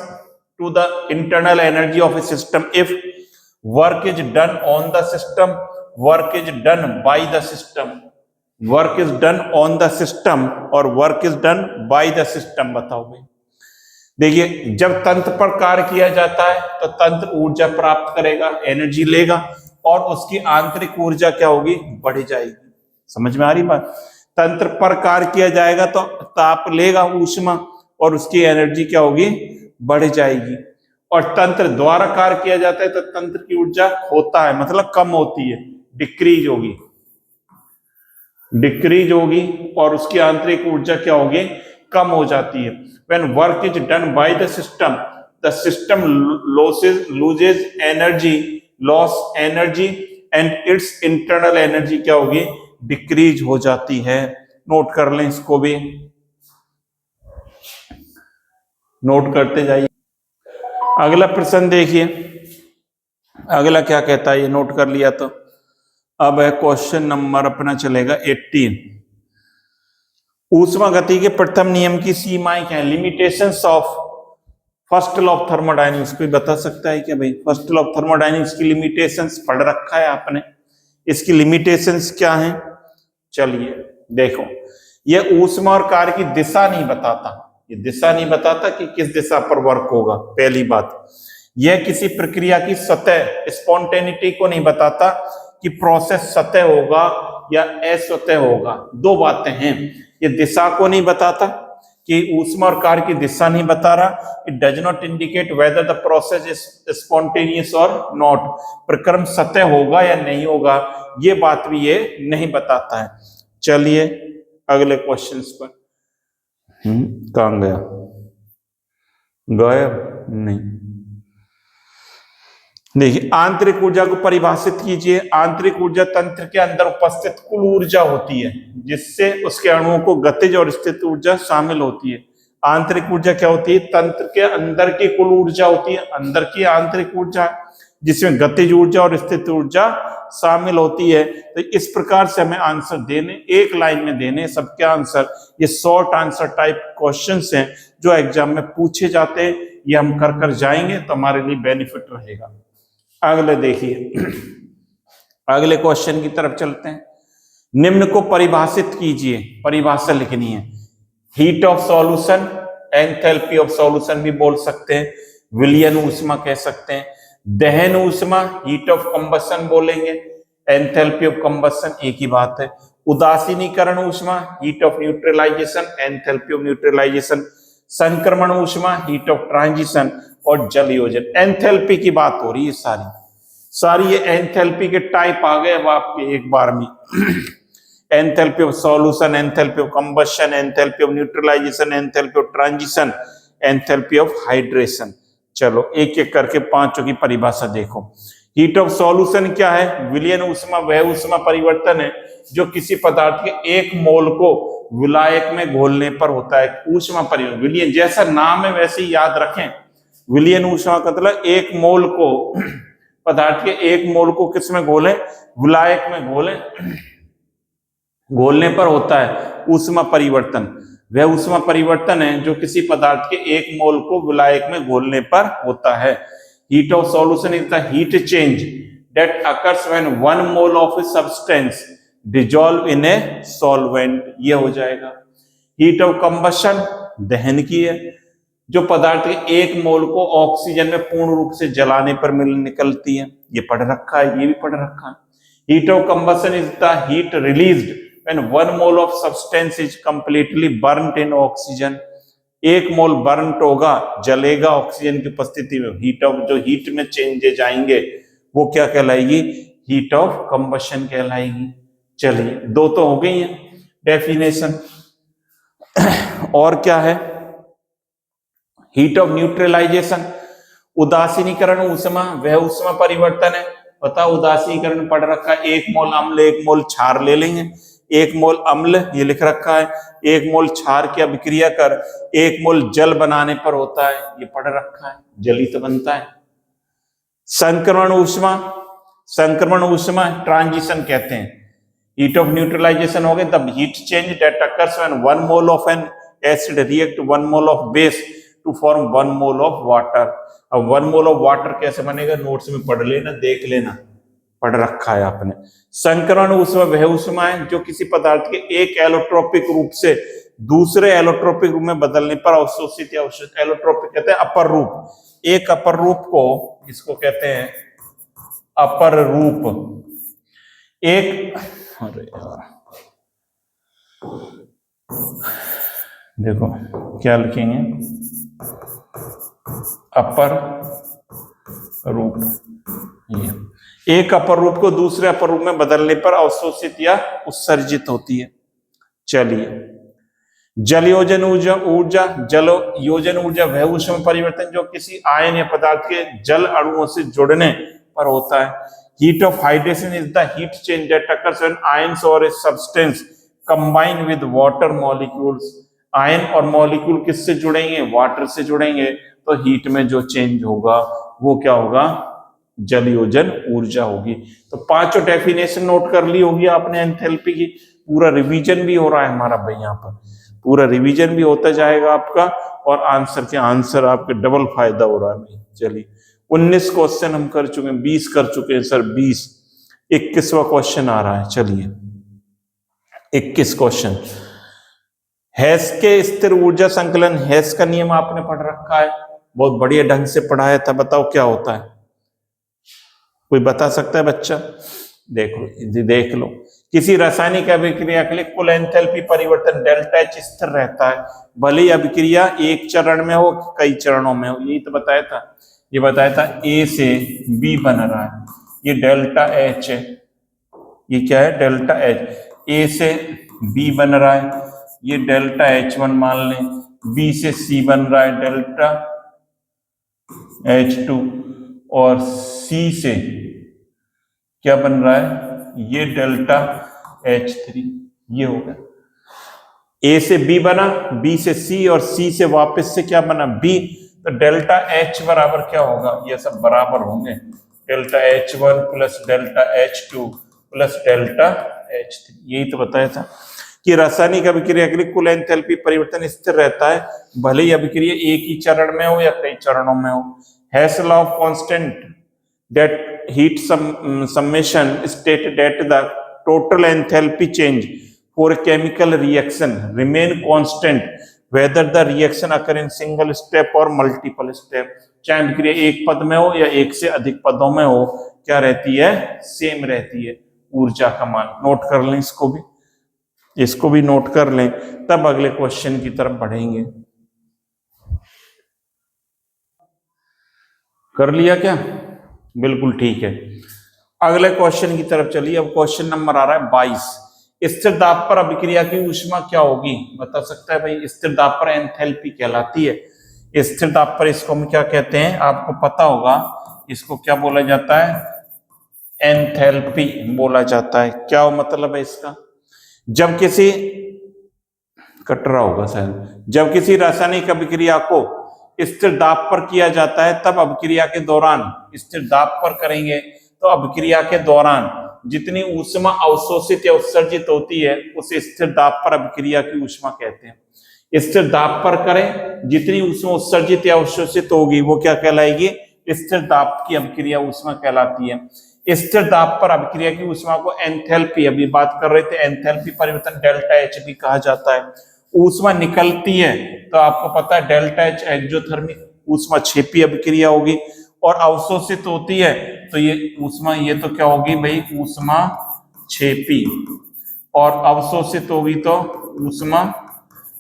to the internal energy of a system if work is done on the system, work is done by the system, work is done on the system और work is done by the system. बताओ भाई। देखिए, जब तंत्र पर कार्य किया जाता है तो तंत्र ऊर्जा प्राप्त करेगा, एनर्जी लेगा, और उसकी आंतरिक ऊर्जा क्या होगी? बढ़ जाएगी। समझ में आ रही बात? तंत्र पर कार्य किया जाएगा तो ताप लेगा ऊष्मा और उसकी एनर्जी क्या होगी, बढ़ जाएगी। और तंत्र द्वारा कार्य किया जाता है तो तंत्र की ऊर्जा होता है, मतलब कम होती है, डिक्रीज होगी, डिक्रीज होगी और उसकी आंतरिक ऊर्जा क्या होगी, कम हो जाती है। When work is done by the system loses energy, loss energy and it's internal energy क्या होगी, डिक्रीज हो जाती है। नोट कर लें, इसको भी नोट करते जाइए। अगला प्रश्न देखिए, अगला क्या कहता है, ये नोट कर लिया तो अब है क्वेश्चन नंबर अपना चलेगा 18। ऊष्मा गति के प्रथम नियम की सीमाएं क्या है, limitations of first law of thermodynamics. कोई बता सकता है क्या भाई, फर्स्ट लॉ ऑफ थर्मोडायनेमिक्स की लिमिटेशंस पढ़ रखा है आपने, इसकी लिमिटेशंस क्या है? चलिए देखो, ये ऊष्मा और कार्य की दिशा नहीं बताता, ये दिशा नहीं बताता कि किस दिशा पर वर्क होगा, पहली बात। यह किसी प्रक्रिया की सतह स्पॉन्टेनिटी को नहीं बताता कि प्रोसेस सतह होगा या असतह होगा, दो बातें हैं। ये दिशा को नहीं बताता कि ऊष्मा और कार्य की दिशा नहीं बता रहा। It does not indicate whether the process is spontaneous और नॉट, प्रक्रम सतह होगा या नहीं होगा, ये बात भी ये नहीं बताता है। चलिए अगले क्वेश्चंस पर। कहां गया, गायब नहीं। देखिए, आंतरिक ऊर्जा को परिभाषित कीजिए। आंतरिक ऊर्जा तंत्र के अंदर उपस्थित कुल ऊर्जा होती है जिससे उसके अणुओं को गतिज और स्थित ऊर्जा शामिल होती है। आंतरिक ऊर्जा क्या होती है, तंत्र के अंदर की कुल ऊर्जा होती है, अंदर की आंतरिक ऊर्जा जिसमें गतिज ऊर्जा और स्थित ऊर्जा शामिल होती है। तो इस प्रकार से हमें आंसर देने, एक लाइन में देने सबके आंसर। ये शॉर्ट आंसर टाइप क्वेश्चंस हैं जो एग्जाम में पूछे जाते हैं, ये हम कर कर जाएंगे तो हमारे लिए बेनिफिट रहेगा। अगले देखिए, अगले क्वेश्चन की तरफ चलते हैं। निम्न को परिभाषित कीजिए, परिभाषा लिखनी है। Heat of solution, enthalpy of solution भी बोल सकते हैं, विलयन ऊष्मा कह सकते हैं। दहन ऊष्मा, हीट ऑफ कंबशन बोलेंगे, एंथैल्पी ऑफ कंबशन एक ही बात है। उदासीनीकरण ऊष्मा, heat of neutralisation, enthalpy of neutralisation. संक्रमण ऊष्मा, हीट ऑफ ट्रांजिशन। और जल योजन, एंथैल्पी की बात हो रही है सारी ये एंथैल्पी के टाइप आ गए अब आपके एक बार में। Enthalpy of solution, enthalpy of combustion, enthalpy of neutralisation, enthalpy of transition, enthalpy of hydration. चलो एक एक करके पांचों की परिभाषा देखो। हीट ऑफ सॉल्यूशन क्या है, विलयन ऊष्मा वह ऊष्मा परिवर्तन है जो किसी पदार्थ के एक मोल को विलायक में घोलने पर होता है। ऊष्मा परिवर्तन, विलयन जैसा नाम है वैसे ही याद रखें। विलयन ऊष्मा का मतलब एक मोल को, पदार्थ के एक मोल को किसमें घोलें, विलायक में घोलें, घोलने पर होता है ऊष्मा परिवर्तन। वह ऊष्मा परिवर्तन है जो किसी पदार्थ के एक मोल को विलायक में घोलने पर होता है। Heat of solution is the heat change that occurs when one mole of a substance dissolve in a solvent, ये हो जाएगा। हीट ऑफ कंबशन दहन की है, जो पदार्थ के एक मोल को ऑक्सीजन में पूर्ण रूप से जलाने पर निकलती है, ये पढ़ रखा है, ये भी पढ़ रखा है। Heat of combustion is the heat released when one mole of substance is completely burned in oxygen. एक मोल बर्न्ट होगा, जलेगा ऑक्सीजन की उपस्थिति में। हीट ऑफ, जो हीट में चेंजेज आएंगे वो क्या कहलाएगी, हीट ऑफ कंबशन कहलाएगी। चलिए दो तो हो गई है डेफिनेशन। और क्या है, हीट ऑफ न्यूट्रलाइजेशन, उदासीनीकरण ऊष्मा वह ऊष्मा परिवर्तन है। पता उदासीनीकरण पढ़ रखा है, एक मोल अम्ल एक मोल क्षार ले लेंगे। एक मोल अम्ल ये लिख रखा है, एक मोल क्षार की अभिक्रिया कर एक मोल जल बनाने पर होता है, ये पढ़ रखा है, जल ही तो बनता है। संक्रमण ऊष्मा, संक्रमण ऊष्मा ट्रांजिशन कहते हैं। हीट ऑफ न्यूट्रलाइजेशन हो गए तब heat change that occurs when one mole of an acid react one mole of base to form one mole of water. अब वन मोल ऑफ वाटर कैसे बनेगा, नोट्स में पढ़ लेना, देख लेना, पढ़ रखा है आपने। संक्रमण ऊष्मा वह ऊष्मा है जो किसी पदार्थ के एक एलोट्रोपिक रूप से दूसरे एलोट्रोपिक रूप में बदलने पर अवशोषित या अवशोषित, एलोट्रोपिक कहते हैं अपर रूप, एक अपर रूप को इसको कहते हैं अपर रूप। एक, अरे यार देखो क्या लिखेंगे, अपर रूप, ये एक अपर रूप को दूसरे अपर रूप में बदलने पर अवशोषित या उत्सर्जित होती है। चलिए, जल योजन ऊर्जा जल योजन ऊर्जा वह ऊष्मा परिवर्तन जो किसी आयन या पदार्थ के जल अणुओं से जुड़ने पर होता है। Heat of hydration is the heat change that occurs when ions और a substance combine with water molecules. Ion और मॉलिक्यूल किससे जुड़ेंगे, वाटर से जुड़ेंगे, तो हीट में जो चेंज होगा वो क्या होगा, जल योजन ऊर्जा होगी। तो पांचों डेफिनेशन नोट कर ली होगी आपने एंथैल्पी की। पूरा रिवीजन भी हो रहा है हमारा भाई, यहाँ पर पूरा रिवीजन भी होता जाएगा आपका, और आंसर आपके डबल फायदा हो रहा है भाई। चलिए 19 क्वेश्चन हम कर चुके हैं, 20 कर चुके हैं सर, 20, 21वां क्वेश्चन आ रहा है। चलिए 21 क्वेश्चन, हैस के स्थिर ऊर्जा संकलन, हैस का नियम आपने पढ़ रखा है, बहुत बढ़िया ढंग से पढ़ाया था। बताओ क्या होता है, कोई बता सकता है बच्चा? देखो देख लो, किसी रासायनिक अभिक्रिया के लिए कुल एंथैल्पी परिवर्तन डेल्टा एच स्थिर रहता है, भले ही अभिक्रिया एक चरण में हो कई चरणों में हो। यही तो बताया था, ये बताया था ए से बी बन रहा है, ये डेल्टा एच है, ये क्या है, डेल्टा एच। ए से बी बन रहा है, ये डेल्टा H1 मान लें, बी से सी बन रहा है डेल्टा H2, और सी से क्या बन रहा है, ये डेल्टा H3। ये हो गया, ए से बी बना, बी से सी, और सी से वापस से क्या बना, बी। तो डेल्टा H बराबर क्या होगा, ये सब बराबर होंगे, delta H1 plus delta H2 plus delta H3। यही तो बताया था कि रासायनिक अभिक्रिया के लिए कुल एंथैल्पी परिवर्तन स्थिर रहता है, भले ही अभिक्रिया एक ही चरण में हो या कई चरणों में हो। Hess law of constant that heat summation state that the total enthalpy change for a chemical reaction remain constant whether the reaction occur in single step or multiple step। चाहे अभिक्रिया एक पद में हो या एक से अधिक पदों में हो, क्या रहती है, सेम रहती है ऊर्जा का मान। नोट कर लें इसको भी नोट कर लें, तब अगले क्वेश्चन की तरफ बढ़ेंगे। कर लिया क्या, बिल्कुल ठीक है। अगले क्वेश्चन की तरफ चलिए। अब क्वेश्चन नंबर आ रहा है 22, स्थिर दाब पर अभिक्रिया की ऊष्मा क्या होगी, बता सकता है भाई? स्थिर दाब पर एंथैल्पी कहलाती है। स्थिर दाब पर इसको हम क्या कहते हैं, आपको पता होगा, इसको क्या बोला जाता है, एंथैल्पी बोला जाता है। क्या मतलब है इसका, जब किसी, कट रहा होगा शायद, जब किसी रासायनिक अभिक्रिया को स्थिर दाब पर किया जाता है, तब अभिक्रिया के दौरान, स्थिर दाब पर करेंगे तो अभिक्रिया के दौरान जितनी ऊष्मा अवशोषित या उत्सर्जित होती है उसे स्थिर दाब पर अभिक्रिया की ऊष्मा कहते हैं। स्थिर दाब पर करें, जितनी ऊष्मा उत्सर्जित या अवशोषित होगी वो क्या कहलाएगी, स्थिर दाब की अभिक्रिया ऊष्मा कहलाती है। स्थिर दाब पर अभिक्रिया की ऊष्मा को एंथैल्पी, अभी बात कर रहे थे, एंथैल्पी परिवर्तन डेल्टा एच भी कहा जाता है। ऊष्मा निकलती है तो आपको पता है डेल्टा एच एक्सोथर्मिक ऊष्मा क्षेपी अभिक्रिया होगी, और अवशोषित होती है तो ये ऊष्मा, ये तो क्या होगी भाई, ऊष्मा क्षेपी, और अवशोषित होगी तो ऊष्मा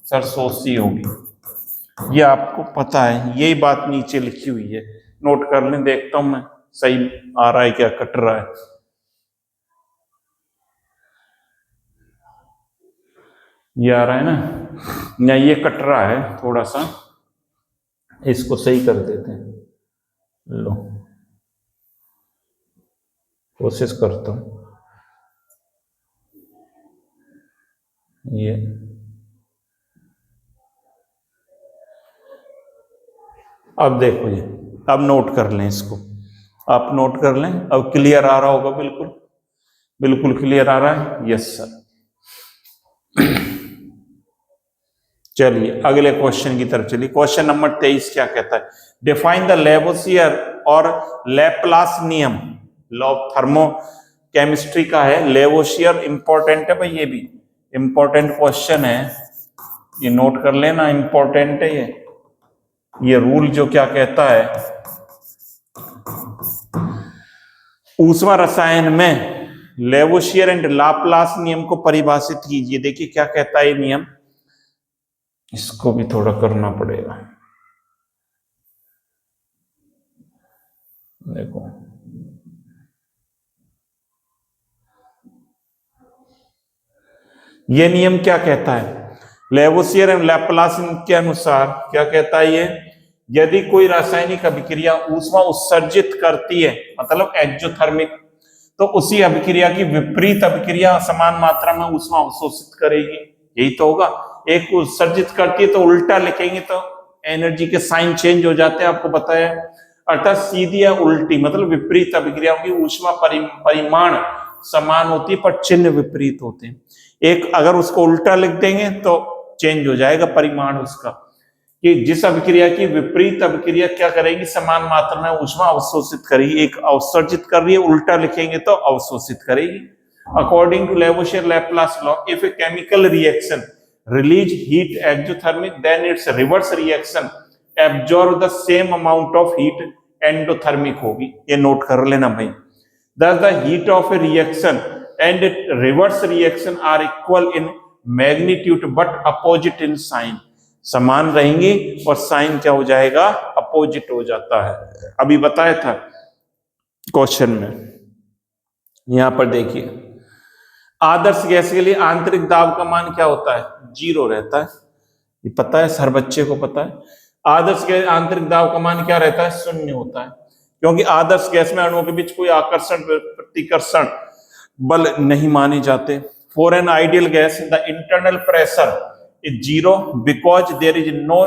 सरशोषी होगी। ये आपको पता है, यही बात नीचे लिखी हुई है, नोट कर लें। देखता हूं मैं सही आ रहा है क्या, कट रहा है। ये आ रहा है ना, ये कट रहा है थोड़ा सा, इसको सही कर देते हैं। लो कोशिश करता हूं, ये अब देखो, ये अब नोट कर लें, इसको आप नोट कर लें। अब क्लियर आ रहा होगा, बिल्कुल बिल्कुल क्लियर आ रहा है, यस सर। चलिए अगले क्वेश्चन की तरफ चलिए। क्वेश्चन नंबर 23 क्या कहता है, डिफाइन द लेवोसियर और लैप्लास नियम, लॉ ऑफ थर्मो केमिस्ट्री का है। लेवोसियर इंपॉर्टेंट है भाई, ये भी इंपॉर्टेंट क्वेश्चन है, ये नोट कर लेना, इंपॉर्टेंट है ये रूल जो क्या कहता है, ऊष्मा रसायन में लेवोसियर एंड लाप्लास नियम को परिभाषित कीजिए। देखिए क्या कहता है ये नियम, इसको भी थोड़ा करना पड़ेगा। देखो ये नियम क्या कहता है, लेवोसियर एंड लैप्लास के अनुसार क्या कहता है ये, यदि कोई रासायनिक अभिक्रिया ऊष्मा उत्सर्जित करती है मतलब एक्जोथर्मिक, तो उसी अभिक्रिया की विपरीत अभिक्रिया समान मात्रा में ऊष्मा अवशोषित करेगी। यही तो होगा, एक उत्सर्जित करती है तो उल्टा लिखेंगे तो एनर्जी के साइन चेंज हो जाते हैं, आपको पता है। अर्थात सीधी या उल्टी मतलब विपरीत अभिक्रियाओं की ऊष्मा परिमाण समान होती है पर चिन्ह विपरीत होते हैं। एक अगर उसको उल्टा लिख देंगे तो चेंज हो जाएगा परिमाण उसका, कि जिस अभिक्रिया की विपरीत अभिक्रिया क्या करेगी, समान मात्रा में ऊष्मा अवशोषित करेगी। एक अवसर्जित कर रही है, उल्टा लिखेंगे तो अवशोषित करेगी। According to Lavoisier Laplace law, if a chemical reaction release heat exothermic then its reverse reaction absorb the same amount of heat endothermic होगी। ये नोट कर लेना भाई। Thus the heat of a reaction and its reverse reaction are equal in magnitude but opposite in sign। समान रहेंगी और sign क्या हो जाएगा, अपोजिट हो जाता है। अभी बताया था क्वेश्चन में। यहां पर देखिए आदर्श गैस के लिए आंतरिक दाब का मान क्या होता है, 0 रहता है। ये पता है, हर बच्चे को पता है। आदर्श गैस आंतरिक दाब का मान क्या रहता है, 0 होता है, क्योंकि आदर्श गैस में अणुओं के बीच कोई आकर्षण प्रतिकर्षण बल नहीं माने जाते। For an ideal gas the internal pressure is 0 because there is no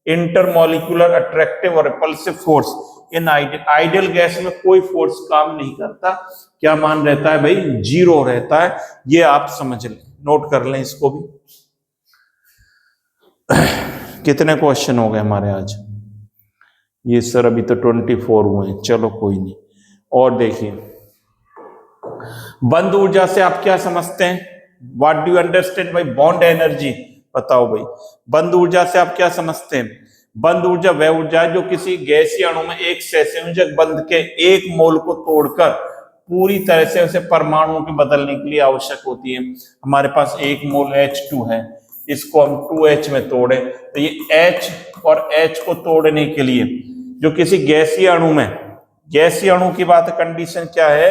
intermolecular attractive और रिपल्सिव फोर्स। इन आइडियल गैस में कोई फोर्स काम नहीं करता। क्या मान रहता है भाई, 0 रहता है। ये आप समझ लें, नोट कर लें इसको भी। कितने क्वेश्चन हो गए हमारे आज, ये सर अभी तो 24 हुए हैं, चलो कोई नहीं। और देखिए बंद ऊर्जा से आप क्या समझते हैं, what do you understand by bond energy, बताओ भाई। बंद ऊर्जा से आप क्या समझते हैं, बंद ऊर्जा वह ऊर्जा है जो किसी गैसीय अणु में एक सहसंयोजक बंध के एक मोल को तोड़कर पूरी तरह से उसे परमाणुओं के बदलने के लिए आवश्यक होती है। हमारे पास एक मोल H2 है, इसको हम 2H में तोड़े तो ये H और H को तोड़ने के लिए जो किसी गैसीय अणु में, गैसीय अणु की बात कंडीशन क्या है,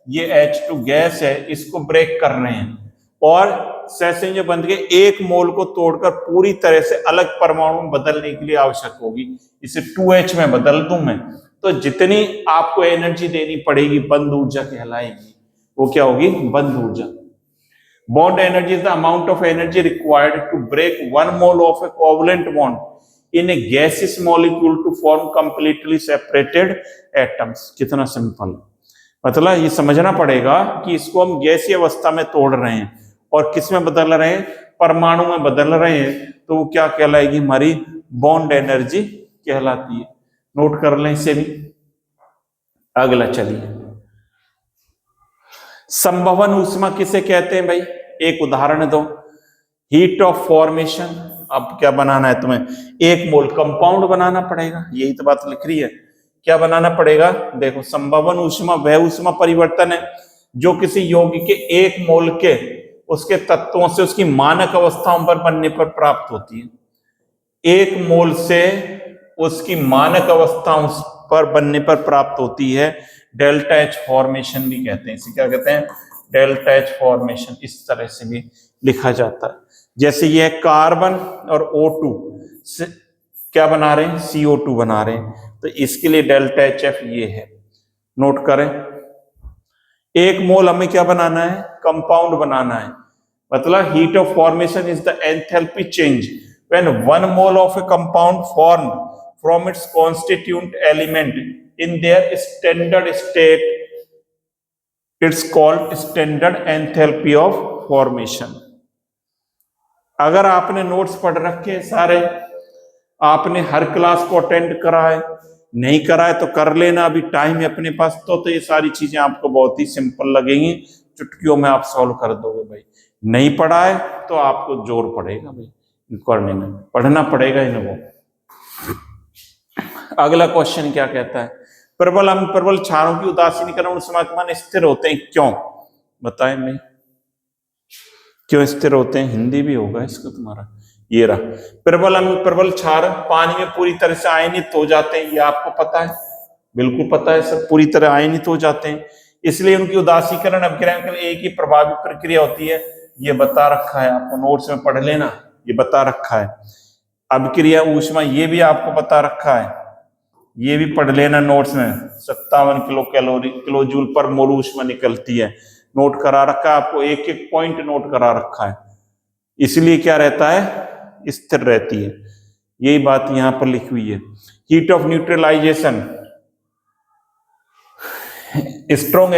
ये H2 गैस है, इसको ब्रेक कर रहे हैं और सहसंयोजक बंध के एक मोल को तोड़कर पूरी तरह से अलग परमाणु में बदलने के लिए आवश्यक होगी। इसे 2H में बदल दूं मैं तो जितनी आपको एनर्जी देनी पड़ेगी बंद ऊर्जा कहलाएगी, वो क्या होगी, बंद ऊर्जा। Bond energy is the amount of energy required to break 1 mole of a covalent bond in a gaseous molecule to form completely separated atoms. कितना सिंपल, मतलब ये समझना पड़ेगा कि इसको हम गैसीय अवस्था में तोड़ रहे हैं और किस में बदल रहे हैं, परमाणु में बदल रहे हैं, तो वो क्या कहलाएगी, हमारी बॉन्ड एनर्जी कहलाती है। नोट कर लें इसे भी। अगला चलिए, संभवन ऊष्मा किसे कहते हैं भाई, एक उदाहरण दो। हीट ऑफ फॉर्मेशन, अब क्या बनाना है तुम्हें, एक मोल कंपाउंड बनाना पड़ेगा, यही तो बात लिख रही है। क्या बनाना पड़ेगा, देखो संभवन ऊष्मा वह ऊष्मा परिवर्तन है जो किसी यौगिक के एक मोल के उसके तत्वों से उसकी मानक अवस्थाओं पर बनने पर प्राप्त होती है। एक मोल से उसकी मानक अवस्थाओं पर बनने पर प्राप्त होती है, डेल्टा एच फॉर्मेशन भी कहते हैं। इसे क्या कहते हैं, डेल्टा एच फॉर्मेशन, इस तरह से भी लिखा जाता है। जैसे ये कार्बन और O2 से क्या बना रहे हैं, CO2 बना रहे हैं, तो इसके लिए डेल्टा एच एफ ये है। नोट करें, एक मोल हमें क्या बनाना है, कंपाउंड बनाना है, मतलब heat of formation is the enthalpy change when 1 mole of A compound formed from its constituent element in their standard state, it's called standard enthalpy of formation. अगर आपने नोट्स पढ़ रखे सारे, आपने हर क्लास को अटेंड करा है, नहीं करा है तो कर लेना, अभी टाइम है अपने पास, तो ये सारी चीजें आपको बहुत ही सिंपल लगेंगी, चुटकियों में आप सॉल्व कर दोगे भाई। नहीं पढ़ा है तो आपको जोर पड़ेगा भाई करने में, पढ़ना पड़ेगा इनको। अगला क्वेश्चन क्या कहता है, प्रबल हम प्रबल क्षारों की उदासीनीकरण ऊष्मा के मान स्थिर होते हैं क्यों, बताएं भाई, क्यों स्थिर होते हैं, हिंदी भी होगा इसका तुम्हारा, ये रहा प्रबल अम्ल प्रबल क्षार पानी में पूरी तरह से आयनित हो जाते हैं, ये आपको पता है, बिल्कुल पता है सर, पूरी तरह आयनित हो जाते हैं, इसलिए उनकी उदासीकरण अभिक्रिया केवल एक ही प्रभावी प्रक्रिया होती है, ये बता रखा है आपको, नोट्स में पढ़ लेना, ये बता रखा है। अभिक्रिया ऊष्मा ये भी आपको बता रखा है, ये भी पढ़ लेना नोट्स में, 57 किलो जूल पर मोल ऊष्मा निकलती है, नोट करा रखा है आपको, एक एक पॉइंट नोट करा रखा है, इसलिए क्या रहता है, स्थिर रहती है, यही बात यहां पर लिखी हुई है। Heat of neutralisation, strong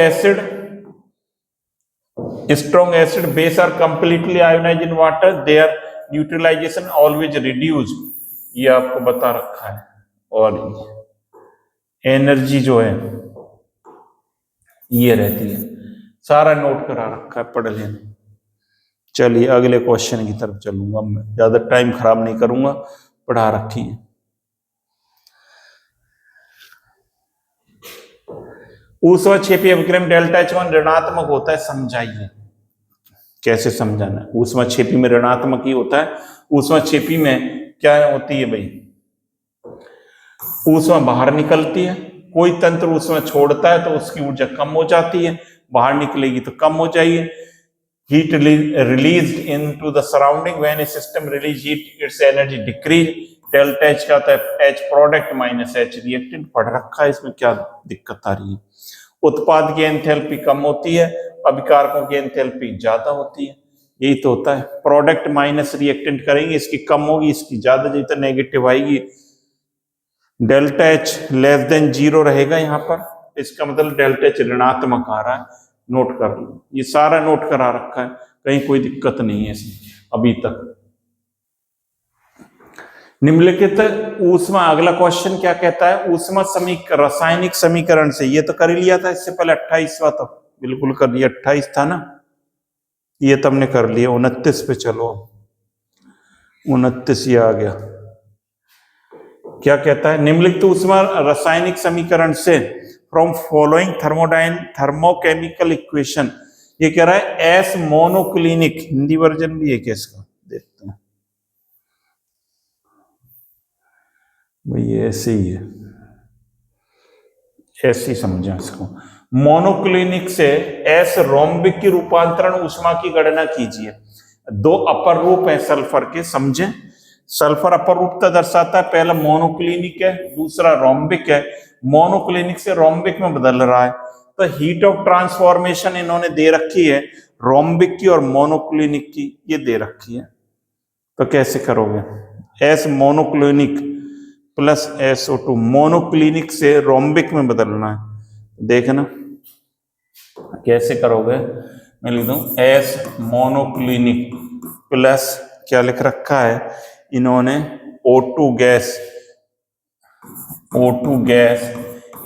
acid base are completely ionised in water, there neutralisation always reduced, ये आपको बता रखा है। और एनर्जी जो है ये रहती है, सारा नोट करा रखा है, पढ़ लेना। चलिए अगले क्वेश्चन की तरफ चलूंगा, मैं ज्यादा टाइम खराब नहीं करूंगा, पढ़ा रखी है। ऊष्माक्षेपी अभिक्रम डेल्टा H1 ऋणात्मक होता है, समझाइए कैसे समझाना है। ऊष्माक्षेपी में ऋणात्मक ही होता है, ऊष्माक्षेपी में क्या होती है भाई, ऊष्मा बाहर निकलती है, कोई तंत्र ऊष्मा छोड़ता है तो उसकी ऊर्जा कम हो जाती है, बाहर निकलेगी तो कम हो जाएगी। Heat released into the surrounding when A system release heat it's energy decrease, delta H का होता है H product minus H reactant, पढ़ रखा है, इसमें क्या दिक्कत आ रही है। उत्पाद की एंथैल्पी कम होती है, अभिकारकों की एंथैल्पी ज्यादा होती है, यही तो होता है। प्रोडक्ट माइनस रिएक्टेंट करेंगे, इसकी कम होगी, इसकी ज्यादा, जितना नेगेटिव आएगी। डेल्टा H लेस देन 0 रहेगा यहाँ पर, इसका मतलब डेल्टा H ऋणात्मक आ रहा है, नोट कर लो, ये सारा नोट करा रखा है, कहीं कोई दिक्कत नहीं है इसमें अभी तक। निम्नलिखित ऊष्मा, अगला क्वेश्चन क्या कहता है, ऊष्मा रासायनिक समीकरण से, ये तो कर ही लिया था इससे पहले, 28वां तो बिल्कुल कर लिया, 28 था ना, ये तो हमने कर लिया। 29 पे चलो, 29 ये आ गया, क्या कहता है, निम्नलिखित ऊष्मा रासायनिक समीकरण से फ्रॉम फॉलोइंग थर्मोकेमिकल इक्वेशन, ये कह रहा है एस मोनोक्लिनिक, हिंदी वर्जन भी है क्या इसका, देखते हैं भाई, ऐसे ही है, ऐसे ही समझा इसको। मोनोक्लिनिक से एस रोम्बिक की रूपांतरण ऊष्मा की गणना कीजिए। दो अपर रूप है सल्फर के, समझे, सल्फर अपर रूपता दर्शाता है, पहला मोनोक्लिनिक है, दूसरा रोम्बिक है, मोनोक्लिनिक से रोम्बिक में बदल रहा है, तो हीट ऑफ ट्रांसफॉर्मेशन इन्होंने दे रखी है रोम्बिक की और मोनोक्लिनिक की, ये दे रखी है, तो कैसे करोगे, S monoclinic plus SO2, monoclinic से रोम्बिक में बदलना है, देखना कैसे करोगे, मैं लिख दूं एस मोनोक्लिनिक प्लस, क्या लिख रखा है इन्होंने, O2 gas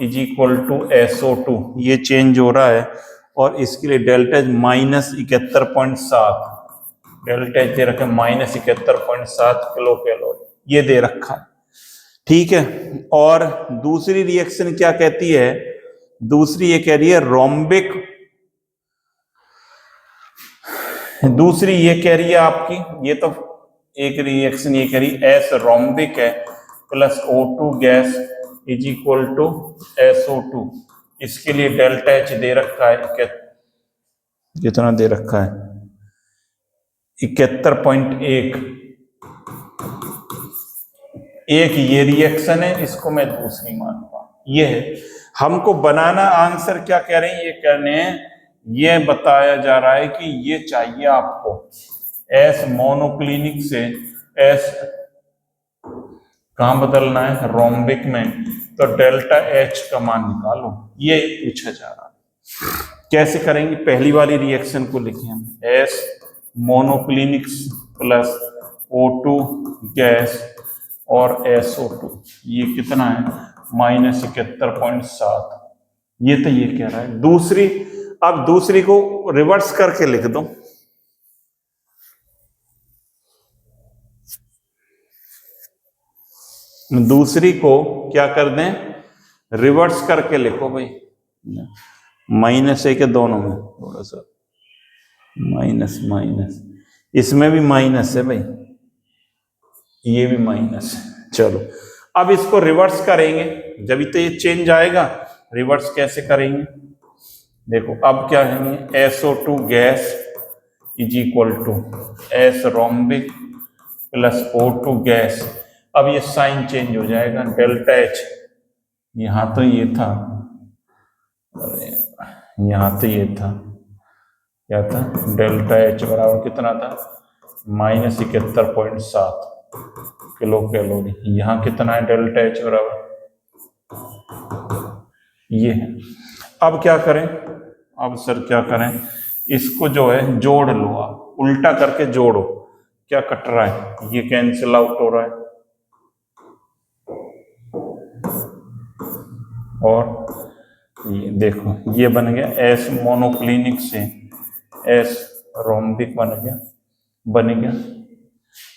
is equal to SO2, ये चेंज हो रहा है, और इसके लिए डेल्टा H -71.7, डेल्टा H दे रखा है -71.7 किलो कैलोरी, ये दे रखा है, ठीक है। और दूसरी रिएक्शन क्या कहती है, दूसरी ये कह रही है रोम्बिक, दूसरी ये कह रही है आपकी, ये तो एक रिएक्शन ये कह रही है एस रोम्बिक है plus O2 gas is equal to SO2, इसके लिए डेल्टा H दे रखा है, कितना दे रखा है 71.1, एक ये रिएक्शन है, इसको मैं दूसरी मानता हूं, ये है। हमको बनाना आंसर क्या कह रहे हैं, ये कहने ये बताया जा रहा है कि ये चाहिए आपको एस मोनोक्लिनिक से एस कहां बदलना है, रोम्बिक में, तो डेल्टा H का मान निकालो, ये पूछा जा रहा है। कैसे करेंगे, पहली वाली रिएक्शन को लिखे हम, S monoclinic plus O2 gas और SO2, ये कितना है -71.7, ये तो ये कह रहा है। दूसरी, अब दूसरी को रिवर्स करके लिख दो, दूसरी को क्या कर दें, रिवर्स करके लिखो भाई, -1 के दोनों में थोड़ा सा माइनस, इसमें भी माइनस है भाई, ये भी माइनस है। चलो अब इसको रिवर्स करेंगे, जब तो ये चेंज आएगा। रिवर्स कैसे करेंगे, देखो अब क्या है, SO2 gas is equal to S rhombic plus O2 gas. अब ये साइन चेंज हो जाएगा, डेल्टा H, यहां तो ये था, अरे यहां तो ये था, क्या था, डेल्टा H बराबर कितना था, -71.7 किलो कैलोरी। यहाँ कितना है डेल्टा H बराबर, ये है। अब क्या करें, अब सर क्या करें, इसको जो है जोड़ लो, आप उल्टा करके जोड़ो, क्या कट रहा है, ये कैंसिल आउट हो रहा है, और ये देखो ये बन गया S मोनोक्लिनिक से S रोम्बिक बन गया।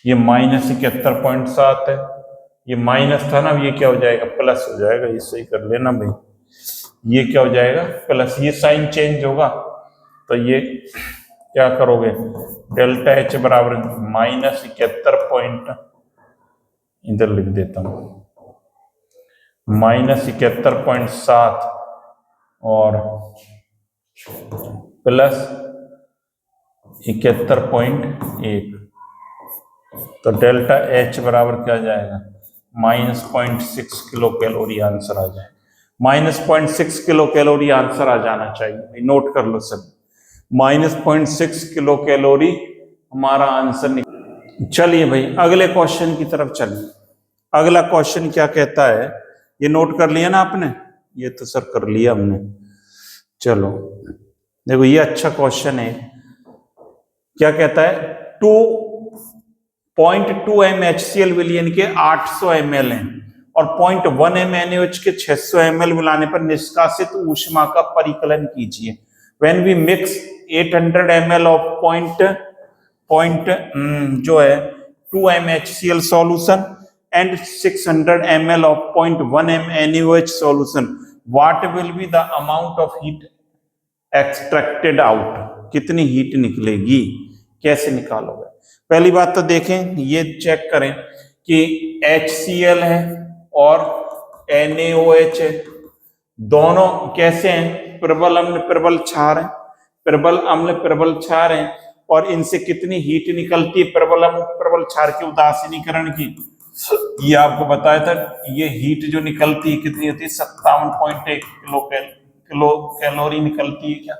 ये -71.7 है, ये माइनस था ना, ये क्या हो जाएगा, प्लस हो जाएगा। ये सही कर लेना भाई, ये क्या हो जाएगा, प्लस। ये साइन चेंज होगा तो ये क्या करोगे, डेल्टा H बराबर -71, इधर लिख देता हूं, -71.7 और प्लस 71.1, तो डेल्टा H बराबर क्या जाएगा, -0.6 किलो कैलोरी आंसर आ जाए। -0.6 किलो कैलोरी आंसर आ जाना चाहिए, नोट कर लो सब, -0.6 किलो कैलोरी हमारा आंसर निकल। चलिए भाई अगले क्वेश्चन की तरफ चलिए। अगला क्वेश्चन क्या कहता है, ये नोट कर लिया ना आपने, ये तो सर कर लिया हमने। चलो देखो ये अच्छा क्वेश्चन है, क्या कहता है, 2.2 MHCl विलयन के 800 ml हैं और 0.1 MnOH के 600 ml मिलाने पर निष्कासित ऊष्मा का परिकलन कीजिए। When we mix 800 ml of जो है 2 MHCl solution and 600 ml of 0.1 MnOH solution, what will be the amount of heat extracted out? कितनी हीट निकलेगी, कैसे निकालोगे? पहली बात तो देखें, ये चेक करें कि HCl है और NaOH है, दोनों कैसे हैं, प्रबल अम्ल प्रबल क्षार है, प्रबल अम्ल प्रबल क्षार है, और इनसे कितनी हीट निकलती है प्रबल अम्ल प्रबल क्षार के उदासीनीकरण की, ये आपको बताया था। ये हीट जो निकलती है कितनी होती है, 57.1 किलो कैलोरी निकलती है क्या,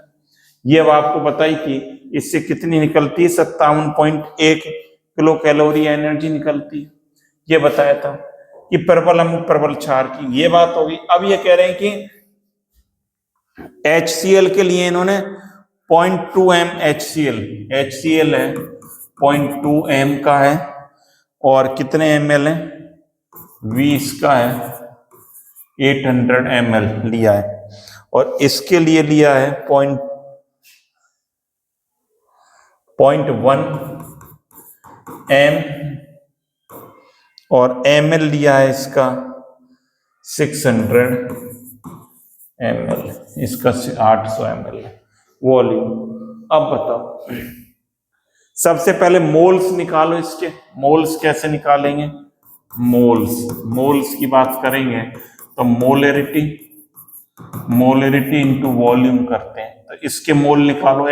ये अब आपको बताई कि इससे कितनी निकलती है, 57.1 किलो कैलोरी एनर्जी निकलती है, ये बताया था कि प्रबल अम्ल प्रबल क्षार की, ये बात होगी। अब ये कह रहे हैं कि HCl के लिए इन्होंने 0.2 m HCl है, 0.2 m का है, और कितने ml है, 20 का है, 800 ml लिया है, और इसके लिए लिया है 0.1 m और ml लिया है इसका 600 ml, इसका 800 ml वॉल्यूम। अब बताओ, सबसे पहले मोल्स निकालो इसके। मोल्स कैसे निकालेंगे, मोल्स की बात करेंगे तो मोलरिटी इनटू वॉल्यूम करते हैं, तो इसके मोल निकालो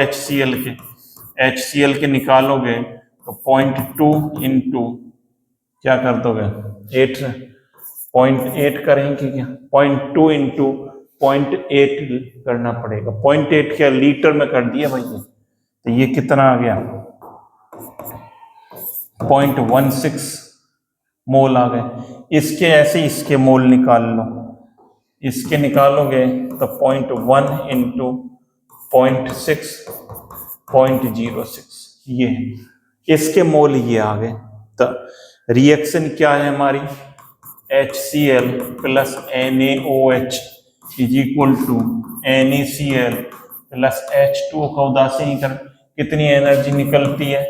HCl के निकालोगे तो 0.2 इंटू क्या कर दोगे, 8.8 करेंगे क्या, 0.2 इंटू 0.8 करना पड़ेगा, 0.8 क्या लीटर में कर दिया भाई, तो ये कितना आ गया, 0.16 मोल आ गए। इसके ऐसे इसके मोल निकाल लो, इसके निकालोगे तो 0.1 इंटू 0.6 0.06, ये इसके मोल ये आ गए। तो रिएक्शन क्या है हमारी, HCl plus NaOH is equal to NaCl plus H2O का उदासीनीकरण, कितनी एनर्जी निकलती है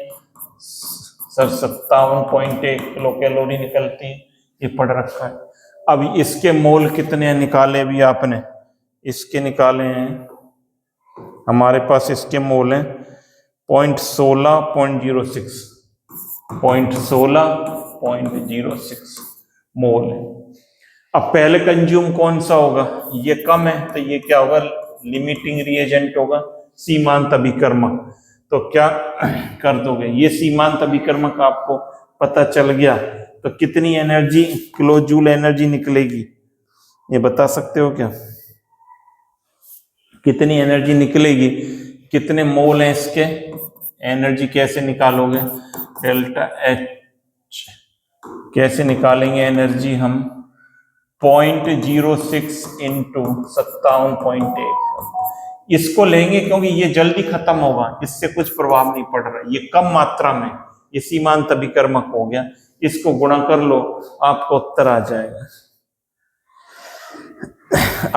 सर, 57.1 किलो कैलोरी निकलती है, ये पढ़ रखा है। अब इसके मोल कितने निकाले भी आपने, इसके निकाले हैं हमारे पास, इसके मोल हैं 0.16 0.06 0.06 मोल है। अब पहले कंज्यूम कौन सा होगा, ये कम है तो ये क्या होगा, लिमिटिंग रिएजेंट होगा, सीमांत अभिकर्मक। तो क्या कर दोगे, ये सीमांत अभिकर्मक आपको पता चल गया तो कितनी एनर्जी, किलो जूल एनर्जी निकलेगी, ये बता सकते हो क्या, कितनी एनर्जी निकलेगी, कितने मोल हैं इसके, एनर्जी कैसे निकालोगे, डेल्टा एच कैसे निकालेंगे एनर्जी हम, 0.06 इंटू 57.1, इसको लेंगे क्योंकि ये जल्दी खत्म होगा, इससे कुछ प्रभाव नहीं पड़ रहा, ये कम मात्रा में, ये सीमांत अभिकर्मक हो गया, इसको गुणा कर लो, आपको उत्तर आ जाएगा,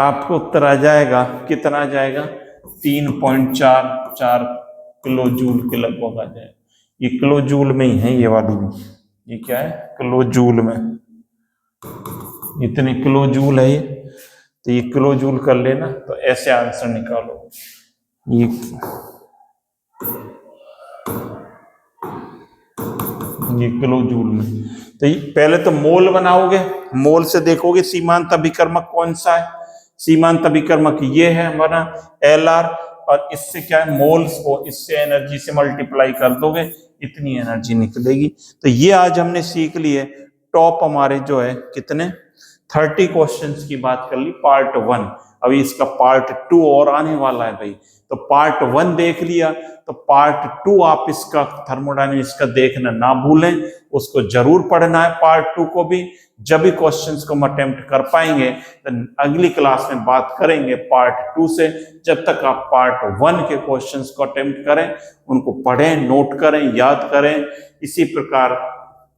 आपको उत्तर आ जाएगा, कितना आ जाएगा, 3.44 किलो जूल के लगभग आ जाएगा। ये किलो जूल में ही है, ये वाली भी, ये क्या है, किलो जूल में, इतने किलो जूल है ये, तो ये किलो जूल कर लेना, तो ऐसे आंसर निकालो, ये किलो जूल में। तो पहले तो मोल बनाओगे, मोल से देखोगे सीमांत अभिकर्मक कौन सा है, सीमांत अभिकर्मक ये है हमारा Lr, और इससे क्या है, मोल्स को इससे एनर्जी से मल्टीप्लाई कर दोगे, इतनी एनर्जी निकलेगी। तो ये आज हमने सीख लिए टॉप हमारे जो है कितने 30 क्वेश्चंस की बात कर ली, पार्ट 1। अभी इसका पार्ट 2 और आने वाला है भाई, तो पार्ट 1 देख लिया, तो पार्ट 2 आप इसका थर्मोडायनेमिक्स का देखना ना भूलें, उसको जरूर पढ़ना है पार्ट 2 को भी। जब भी क्वेश्चंस को हम अटेम्प्ट कर पाएंगे तो अगली क्लास में बात करेंगे पार्ट 2 से। जब तक आप पार्ट 1 के क्वेश्चंस को अटेम्प्ट करें, उनको पढ़ें, नोट करें, याद करें, इसी प्रकार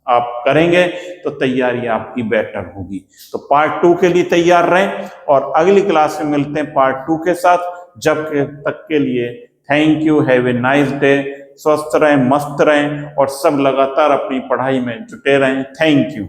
आप करेंगे तो तैयारी आपकी बेटर होगी। तो पार्ट 2 के लिए तैयार रहें, और अगली क्लास में मिलते हैं पार्ट 2 के साथ। जब तक के लिए thank you, have a nice day, स्वस्थ रहें, मस्त रहें, और सब लगातार अपनी पढ़ाई में जुटे रहें। Thank you.